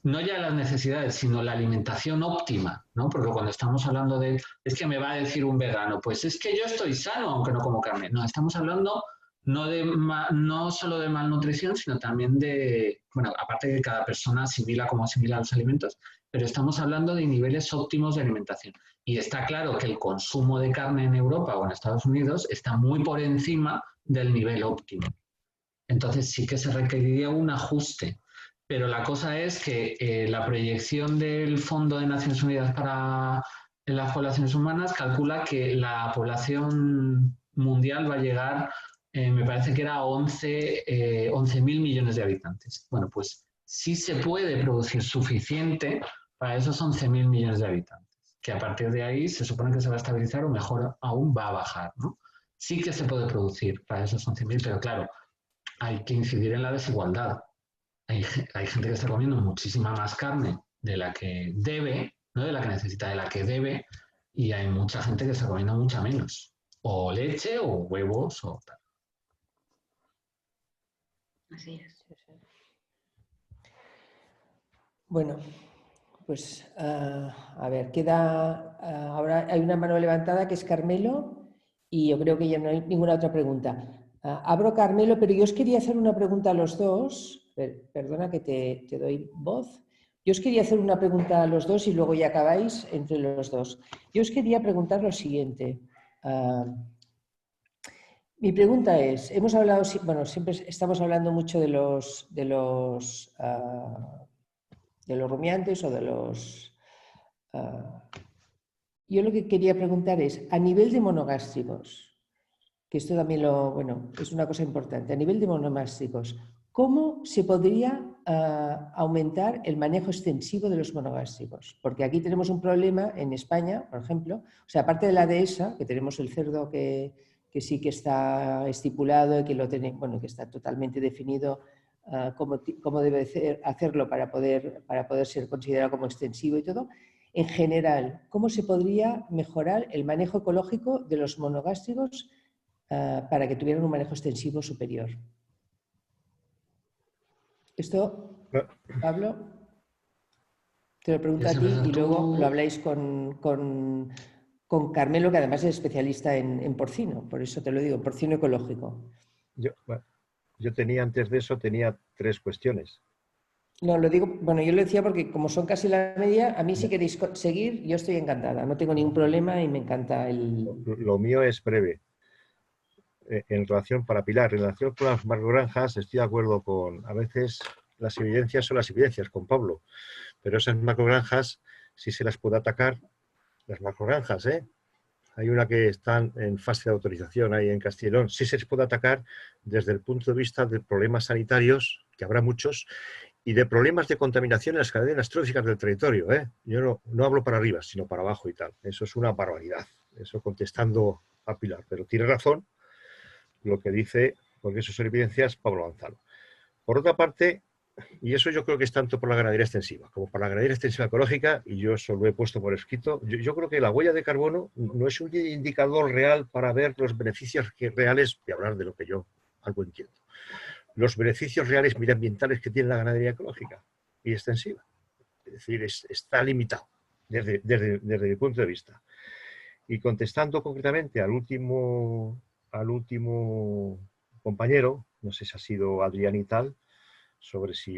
no ya las necesidades, sino la alimentación óptima, ¿no? Porque cuando estamos hablando de, es que me va a decir un vegano, pues es que yo estoy sano aunque no como carne. No, estamos hablando no solo de malnutrición, sino también de, bueno, aparte de que cada persona asimila como asimila los alimentos, pero estamos hablando de niveles óptimos de alimentación. Y está claro que el consumo de carne en Europa o en Estados Unidos está muy por encima del nivel óptimo. Entonces sí que se requeriría un ajuste. Pero la cosa es que la proyección del Fondo de Naciones Unidas para las Poblaciones Humanas calcula que la población mundial va a llegar, me parece que era 11.000 millones de habitantes. Bueno, pues sí se puede producir suficiente para esos 11.000 millones de habitantes, que a partir de ahí se supone que se va a estabilizar o mejor aún va a bajar, ¿no? Sí que se puede producir para esos 11.000, pero claro, hay que incidir en la desigualdad. Hay gente que está comiendo muchísima más carne de la que debe, no de la que necesita, de la que debe, y hay mucha gente que está comiendo mucha menos. O leche, o huevos, o tal. Así es. Bueno, pues a ver, queda... ahora hay una mano levantada que es Carmelo y yo creo que ya no hay ninguna otra pregunta. Abro Carmelo, pero yo os quería hacer una pregunta a los dos. Perdona que te doy voz. Yo os quería hacer una pregunta a los dos y luego ya acabáis entre los dos. Yo os quería preguntar lo siguiente. Mi pregunta es, hemos hablado, bueno, siempre estamos hablando mucho de los rumiantes o de los... yo lo que quería preguntar es, a nivel de monogástricos, que esto también es una cosa importante, a nivel de monogástricos, ¿cómo se podría aumentar el manejo extensivo de los monogástricos? Porque aquí tenemos un problema en España, por ejemplo, o sea, aparte de la dehesa, que tenemos el cerdo que sí que está estipulado y que que está totalmente definido cómo debe hacerlo para poder ser considerado como extensivo y todo. En general, ¿cómo se podría mejorar el manejo ecológico de los monogástricos para que tuvieran un manejo extensivo superior? Esto, Pablo, te lo pregunto a ti y luego lo habláis con Carmelo, que además es especialista en porcino, por eso te lo digo, porcino ecológico. Yo tenía antes de eso, tenía 3 cuestiones. No, lo digo, bueno, yo lo decía porque como son casi la media, a mí si queréis seguir, yo estoy encantada, no tengo ningún problema y me encanta el... Lo mío es breve. En relación, para Pilar, en relación con las macrogranjas, estoy de acuerdo con, a veces las evidencias son las evidencias, con Pablo, pero esas macrogranjas, si se las puede atacar, las macrogranjas, hay una que están en fase de autorización ahí en Castellón, sí se les puede atacar desde el punto de vista de problemas sanitarios, que habrá muchos, y de problemas de contaminación en las cadenas tróficas del territorio. Yo no hablo para arriba, sino para abajo y tal. Eso es una barbaridad. Eso contestando a Pilar. Pero tiene razón lo que dice, porque eso son evidencias, Pablo Manzano. Por otra parte, y eso yo creo que es tanto por la ganadería extensiva como por la ganadería extensiva ecológica, y yo eso lo he puesto por escrito, yo creo que la huella de carbono no es un indicador real para ver los beneficios reales, voy a hablar de lo que yo algo entiendo, los beneficios reales medioambientales que tiene la ganadería ecológica y extensiva. Es decir, está limitado desde mi punto de vista. Y contestando concretamente al último compañero, no sé si ha sido Adrián y tal, sobre si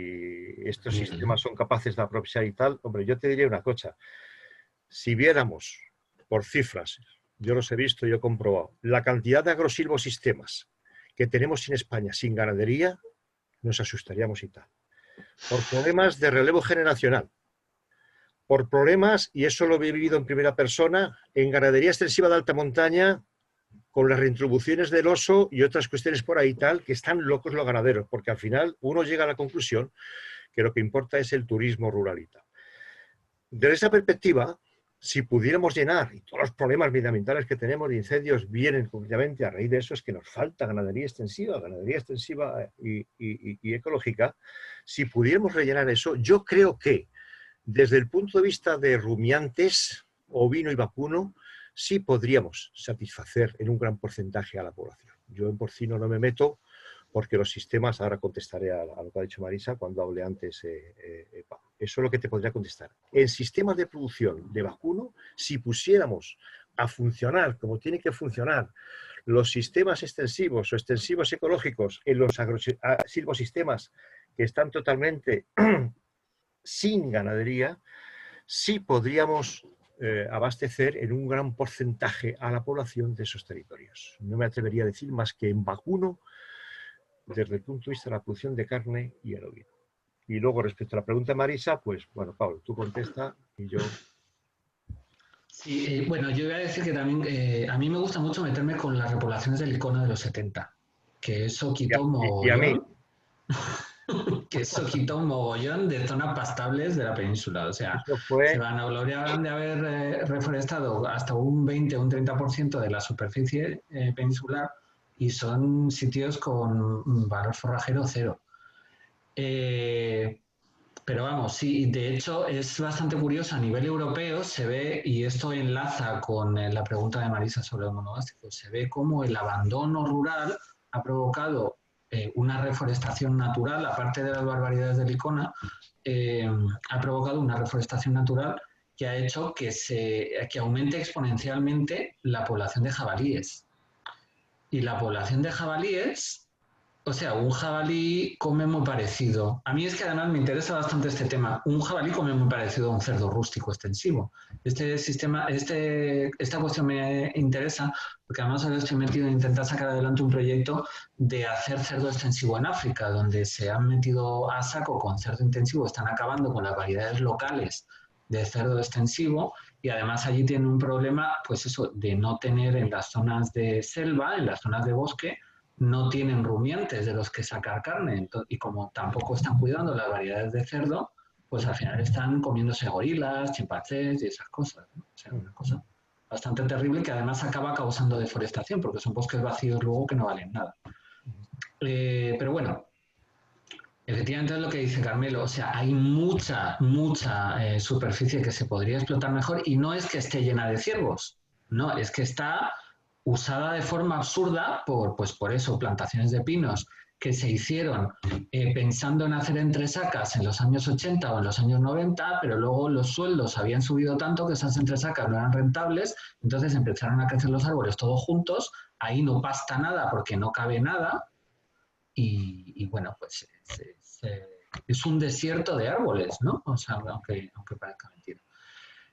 estos sistemas son capaces de aprovechar y tal, hombre, yo te diría una cosa. Si viéramos por cifras, yo los he visto y he comprobado, la cantidad de agrosilvosistemas que tenemos en España sin ganadería, nos asustaríamos y tal. Por problemas de relevo generacional, por problemas, y eso lo he vivido en primera persona, en ganadería extensiva de alta montaña, con las reintroducciones del oso y otras cuestiones por ahí tal, que están locos los ganaderos, porque al final uno llega a la conclusión que lo que importa es el turismo rural y tal. Desde esa perspectiva, si pudiéramos llenar, y todos los problemas medioambientales que tenemos de incendios vienen concretamente a raíz de eso, es que nos falta ganadería extensiva y ecológica, si pudiéramos rellenar eso, yo creo que desde el punto de vista de rumiantes, ovino y vacuno, sí podríamos satisfacer en un gran porcentaje a la población. Yo en porcino no me meto porque los sistemas, ahora contestaré a lo que ha dicho Marisa cuando hablé antes, eso es lo que te podría contestar. En sistemas de producción de vacuno, si pusiéramos a funcionar como tiene que funcionar los sistemas extensivos o extensivos ecológicos en los silvosistemas que están totalmente sin ganadería, sí podríamos abastecer en un gran porcentaje a la población de esos territorios. No me atrevería a decir más que en vacuno desde el punto de vista de la producción de carne y el ovino. Y luego, respecto a la pregunta de Marisa, pues, bueno, Pablo, tú contesta y yo... Sí, bueno, yo iba a decir que también a mí me gusta mucho meterme con las repoblaciones del icono de los 70, que eso quitó un mogollón. Y a mí. Que eso quitó un mogollón de zonas pastables de la península. O sea, se vanagloriaban de haber reforestado hasta un 20 o un 30% de la superficie peninsular y son sitios con valor forrajero cero. Pero vamos, sí, de hecho es bastante curioso, a nivel europeo se ve, y esto enlaza con la pregunta de Marisa sobre los monogásticos, se ve cómo el abandono rural ha provocado una reforestación natural, aparte de las barbaridades del ICONA, ha provocado una reforestación natural que ha hecho que aumente exponencialmente la población de jabalíes. Y la población de jabalíes O sea, un jabalí come muy parecido. A mí es que además me interesa bastante este tema. Un jabalí come muy parecido a un cerdo rústico extensivo. Esta cuestión me interesa porque además ahora estoy metido en intentar sacar adelante un proyecto de hacer cerdo extensivo en África, donde se han metido a saco con cerdo intensivo, están acabando con las variedades locales de cerdo extensivo y además allí tienen un problema, pues eso, de no tener en las zonas de selva, en las zonas de bosque, no tienen rumiantes de los que sacar carne. Y como tampoco están cuidando las variedades de cerdo, pues al final están comiéndose gorilas, chimpancés y esas cosas, ¿no? O sea, una cosa bastante terrible que además acaba causando deforestación, porque son bosques vacíos luego que no valen nada. Pero bueno, efectivamente es lo que dice Carmelo, o sea, hay mucha superficie que se podría explotar mejor y no es que esté llena de ciervos, no, es que está usada de forma absurda pues por eso, plantaciones de pinos que se hicieron pensando en hacer entresacas en los años 80 o en los años 90, pero luego los sueldos habían subido tanto que esas entresacas no eran rentables, entonces empezaron a crecer los árboles todos juntos, ahí no pasta nada porque no cabe nada, y bueno, pues es un desierto de árboles, ¿no? O sea, aunque parezca mentira.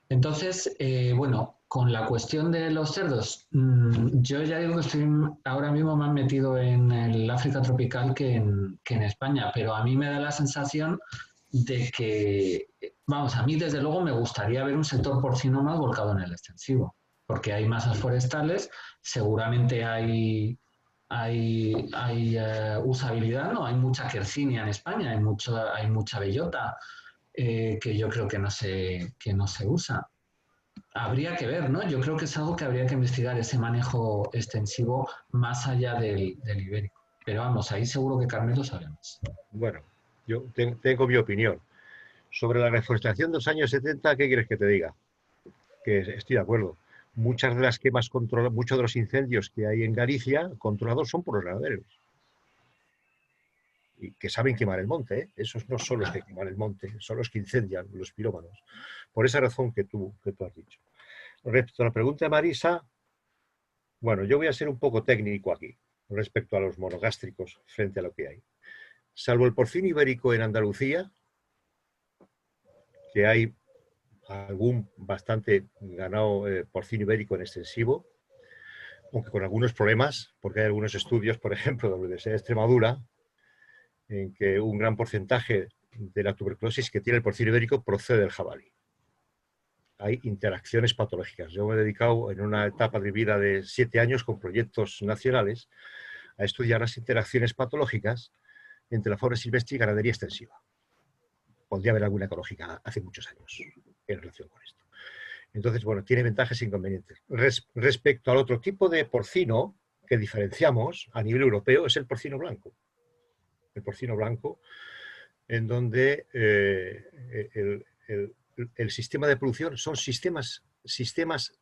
Entonces, bueno, con la cuestión de los cerdos, yo ya digo que estoy ahora mismo más metido en el África tropical que en España, pero a mí me da la sensación de que, vamos, a mí desde luego me gustaría ver un sector porcino más volcado en el extensivo, porque hay masas forestales, seguramente hay usabilidad, ¿no? Hay mucha quercinia en España, hay mucha bellota, que yo creo que no se usa. Habría que ver, ¿no? Yo creo que es algo que habría que investigar, ese manejo extensivo más allá del ibérico. Pero vamos, ahí seguro que Carmelo sabe más. Bueno, yo tengo mi opinión. Sobre la reforestación de los años 70, ¿qué quieres que te diga? Que estoy de acuerdo. Muchas de las quemas controladas, muchos de los incendios que hay en Galicia controlados son por los ganaderos. Y que saben quemar el monte, ¿eh? Esos no son los que queman el monte, son los que incendian, los pirómanos. Por esa razón que tú has dicho. Respecto a la pregunta de Marisa, bueno, yo voy a ser un poco técnico aquí, respecto a los monogástricos frente a lo que hay. Salvo el porcino ibérico en Andalucía, que hay algún bastante ganado porcino ibérico en extensivo, aunque con algunos problemas, porque hay algunos estudios, por ejemplo, de la Universidad de Extremadura, en que un gran porcentaje de la tuberculosis que tiene el porcino ibérico procede del jabalí. Hay interacciones patológicas. Yo me he dedicado en una etapa de vida de 7 años con proyectos nacionales a estudiar las interacciones patológicas entre la fauna silvestre y ganadería extensiva. Podría haber alguna ecológica hace muchos años en relación con esto. Entonces, bueno, tiene ventajas e inconvenientes. Respecto al otro tipo de porcino que diferenciamos a nivel europeo es el porcino blanco. El porcino blanco, en donde el sistema de producción son sistemas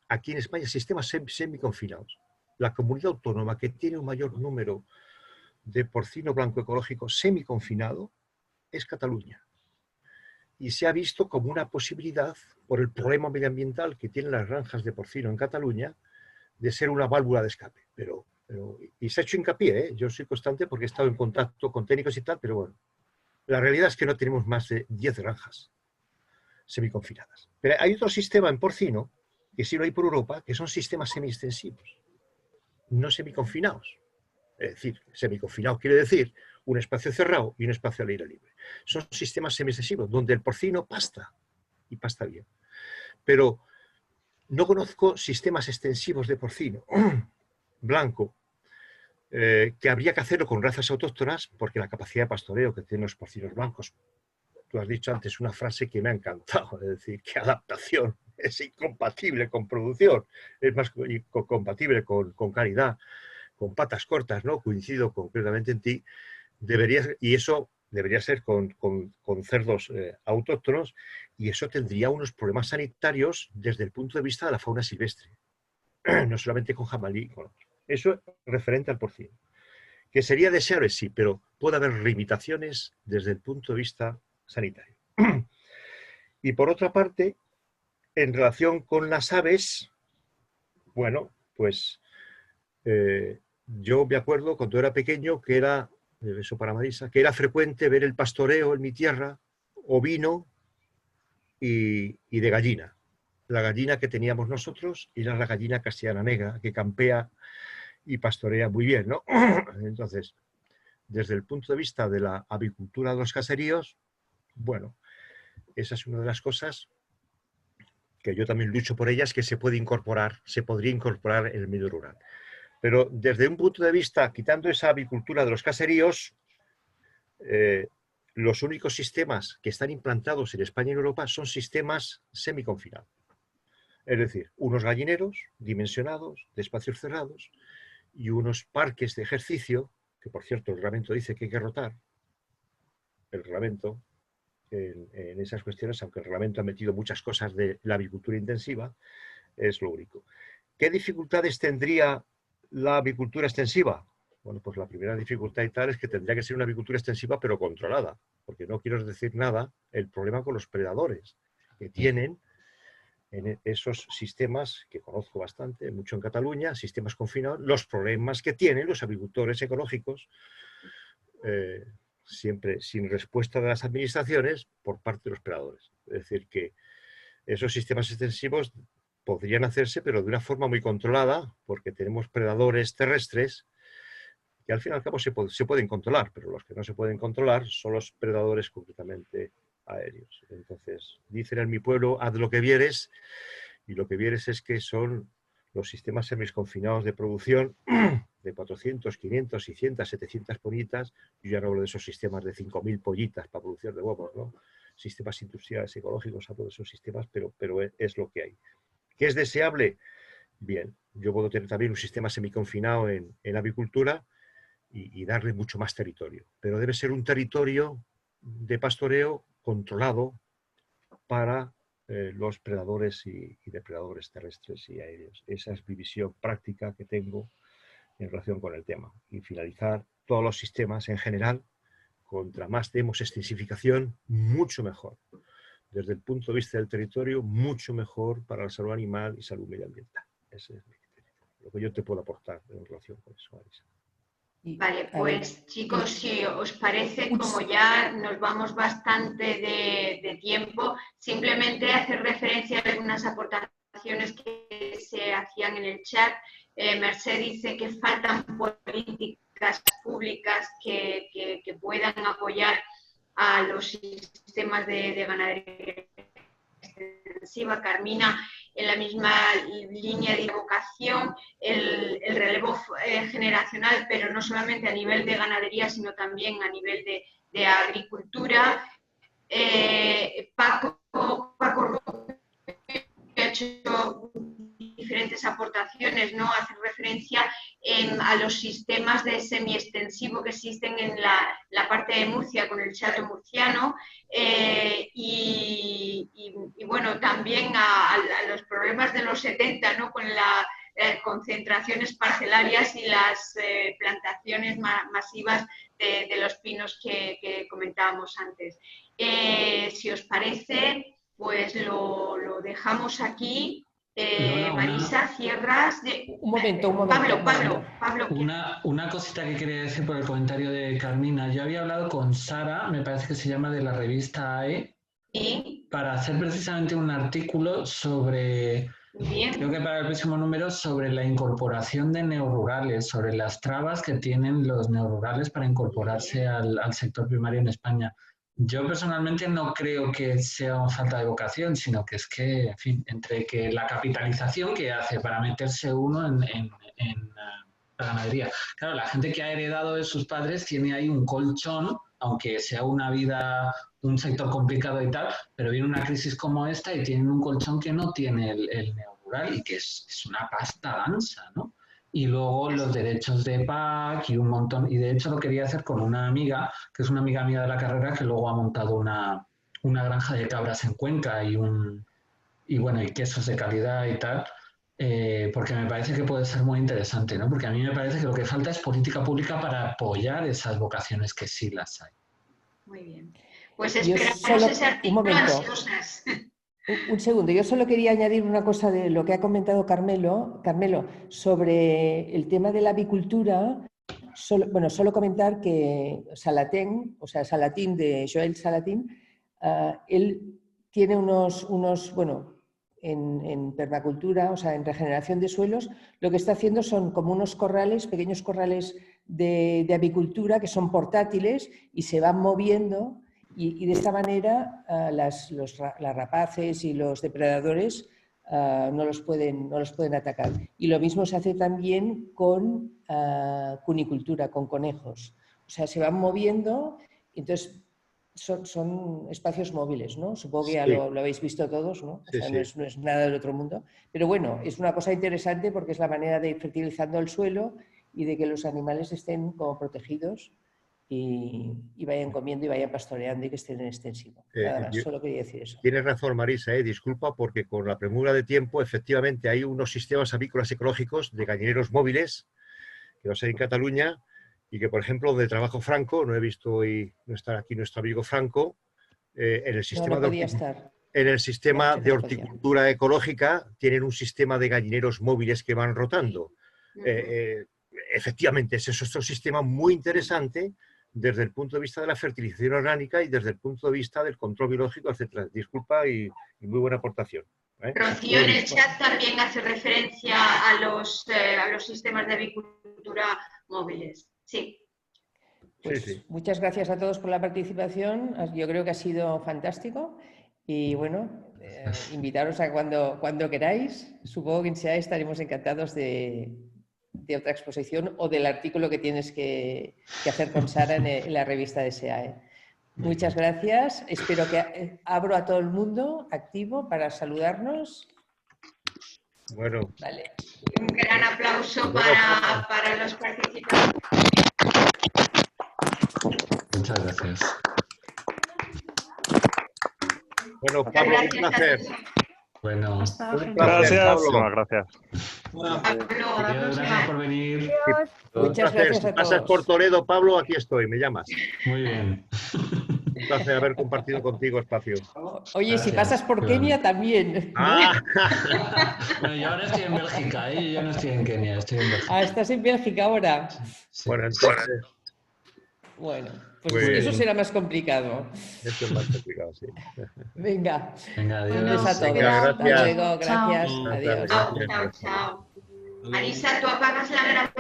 aquí en España, sistemas semiconfinados. La comunidad autónoma que tiene un mayor número de porcino blanco ecológico semiconfinado es Cataluña. Y se ha visto como una posibilidad, por el problema medioambiental que tienen las granjas de porcino en Cataluña, de ser una válvula de escape. Y se ha hecho hincapié, ¿eh? Yo soy constante porque he estado en contacto con técnicos y tal, pero bueno, la realidad es que no tenemos más de 10 granjas semiconfinadas. Pero hay otro sistema en porcino, que sí lo hay por Europa, que son sistemas semi-extensivos, no semiconfinados. Es decir, semiconfinado quiere decir un espacio cerrado y un espacio al aire libre. Son sistemas semi-extensivos, donde el porcino pasta, y pasta bien. Pero no conozco sistemas extensivos de porcino blanco, que habría que hacerlo con razas autóctonas, porque la capacidad de pastoreo que tienen los porcinos blancos, tú has dicho antes una frase que me ha encantado, es decir, que adaptación es incompatible con producción, es más compatible con calidad, con patas cortas, ¿no? Coincido completamente en ti, y eso debería ser con cerdos autóctonos, y eso tendría unos problemas sanitarios desde el punto de vista de la fauna silvestre, no solamente con jabalí, con otros. Eso referente al porcino. Que sería deseable, sí, pero puede haber limitaciones desde el punto de vista sanitario. Y por otra parte, en relación con las aves, bueno, pues yo me acuerdo cuando era pequeño que era beso para Marisa, que era frecuente ver el pastoreo en mi tierra, ovino y de gallina. La gallina que teníamos nosotros era la gallina castellana negra, que campea y pastorea muy bien, ¿no? Entonces, desde el punto de vista de la avicultura de los caseríos, bueno, esa es una de las cosas que yo también lucho por ellas, que se podría incorporar en el medio rural. Pero desde un punto de vista, quitando esa avicultura de los caseríos, los únicos sistemas que están implantados en España y en Europa son sistemas semiconfinados. Es decir, unos gallineros dimensionados, de espacios cerrados, y unos parques de ejercicio, que por cierto el reglamento dice que hay que rotar, el reglamento en esas cuestiones, aunque el reglamento ha metido muchas cosas de la avicultura intensiva, es lo único. ¿Qué dificultades tendría la avicultura extensiva? Bueno, pues la primera dificultad y tal es que tendría que ser una avicultura extensiva pero controlada, porque no quiero decir nada el problema con los predadores que tienen en esos sistemas, que conozco bastante, mucho en Cataluña, sistemas confinados, los problemas que tienen los avicultores ecológicos, siempre sin respuesta de las administraciones por parte de los predadores. Es decir, que esos sistemas extensivos podrían hacerse, pero de una forma muy controlada, porque tenemos predadores terrestres que al fin y al cabo se pueden controlar, pero los que no se pueden controlar son los predadores completamente aéreos. Entonces, dicen en mi pueblo, haz lo que vieres, y lo que vieres es que son los sistemas semiconfinados de producción de 400, 500, 600, 700 pollitas. Yo ya no hablo de esos sistemas de 5.000 pollitas para producción de huevos, ¿no? Sistemas industriales ecológicos, hablo de esos sistemas, pero es lo que hay. ¿Qué es deseable? Bien, yo puedo tener también un sistema semiconfinado en avicultura y darle mucho más territorio, pero debe ser un territorio de pastoreo controlado para los predadores y depredadores terrestres y aéreos. Esa es mi visión práctica que tengo en relación con el tema. Y finalizar, todos los sistemas en general, contra más demos extensificación, mucho mejor. Desde el punto de vista del territorio, mucho mejor para la salud animal y salud medioambiental. Ese es mi criterio. Lo que yo te puedo aportar en relación con eso, Marisa. Vale, pues chicos, si os parece, como ya nos vamos bastante de tiempo, simplemente hacer referencia a algunas aportaciones que se hacían en el chat. Merced dice que faltan políticas públicas que puedan apoyar a los sistemas de ganadería extensiva. Carmina, en la misma línea de vocación, el relevo generacional, pero no solamente a nivel de ganadería, sino también a nivel de agricultura. Paco ha hecho diferentes aportaciones, ¿no? Hace referencia a los sistemas de semiextensivo que existen en la parte de Murcia con el chato murciano y bueno, también a los problemas de los 70, ¿no? Con las concentraciones parcelarias y las plantaciones masivas de los pinos que comentábamos antes. Si os parece, pues lo dejamos aquí. Marisa, cierras. Un momento. Pablo. Una cosita que quería decir por el comentario de Carmina. Yo había hablado con Sara, me parece que se llama, de la revista AE, ¿sí? Para hacer precisamente un artículo sobre, creo que para el próximo número, sobre la incorporación de neorurales, sobre las trabas que tienen los neorurales para incorporarse al sector primario en España. Yo personalmente no creo que sea una falta de vocación, sino que es que, en fin, entre que la capitalización que hace para meterse uno en la ganadería. Claro, la gente que ha heredado de sus padres tiene ahí un colchón, aunque sea una vida, un sector complicado y tal, pero viene una crisis como esta y tienen un colchón que no tiene el neorural y que es una pasta danza, ¿no? Y luego los derechos de PAC y un montón. Y de hecho lo quería hacer con una amiga, que es una amiga mía de la carrera, que luego ha montado una granja de cabras en Cuenca y quesos de calidad y tal, porque me parece que puede ser muy interesante, ¿no? Porque a mí me parece que lo que falta es política pública para apoyar esas vocaciones que sí las hay. Muy bien. Pues esperamos ese artículo ansiosas. Un segundo, yo solo quería añadir una cosa de lo que ha comentado Carmelo, sobre el tema de la avicultura. Solo comentar que Salatín, de Joel Salatín, él tiene en permacultura, o sea, en regeneración de suelos, lo que está haciendo son como unos corrales, pequeños corrales de avicultura que son portátiles y se van moviendo y de esta manera las rapaces y los depredadores no los pueden atacar. Y lo mismo se hace también con cunicultura, con conejos. O sea, se van moviendo, entonces son espacios móviles, ¿no? Supongo que ya Sí. lo habéis visto todos, ¿no? O sea, Sí. no es nada del otro mundo. Pero bueno, es una cosa interesante porque es la manera de ir fertilizando el suelo y de que los animales estén como protegidos y vayan comiendo y vayan pastoreando y que estén en extensivo. Nada más, solo quería decir eso. Tienes razón, Marisa, disculpa, porque con la premura de tiempo, efectivamente, hay unos sistemas avícolas ecológicos de gallineros móviles que los hay en Cataluña y que, por ejemplo, donde trabajo Franco, no he visto hoy no estar aquí nuestro amigo Franco, en el sistema, de horticultura ecológica tienen un sistema de gallineros móviles que van rotando. Efectivamente, ese es otro sistema muy interesante desde el punto de vista de la fertilización orgánica y desde el punto de vista del control biológico, etc. Disculpa y muy buena aportación. Rocío en el chat también hace referencia a los sistemas de avicultura móviles. Sí. Pues sí. Muchas gracias a todos por la participación. Yo creo que ha sido fantástico. Y bueno, invitaros a cuando queráis. Supongo que en SEAE estaremos encantados de otra exposición o del artículo que tienes que hacer con Sara en la revista de SEAE. Muchas gracias. Espero que abro a todo el mundo activo para saludarnos. Bueno. Vale. Un gran aplauso para los participantes. Muchas gracias. Bueno, Pablo, un placer. Bueno, gracias. Pablo. Gracias. Gracias por venir. Muchas gracias a todos. Si pasas por Toledo, Pablo, aquí estoy, me llamas. Muy bien. Un placer haber compartido contigo espacio. Oye, gracias, si pasas por Kenia también, ¿no? Bueno, yo ahora estoy en Bélgica, yo no estoy en Kenia, estoy en Bélgica. ¿Estás en Bélgica ahora? Sí. Bueno, entonces... Bueno, pues eso será más complicado. Eso es más complicado, sí. Venga, adiós. Un beso a todos. Venga, Hasta luego, gracias. Chao. Adiós. Chao. Marisa, tú apagas la grabación.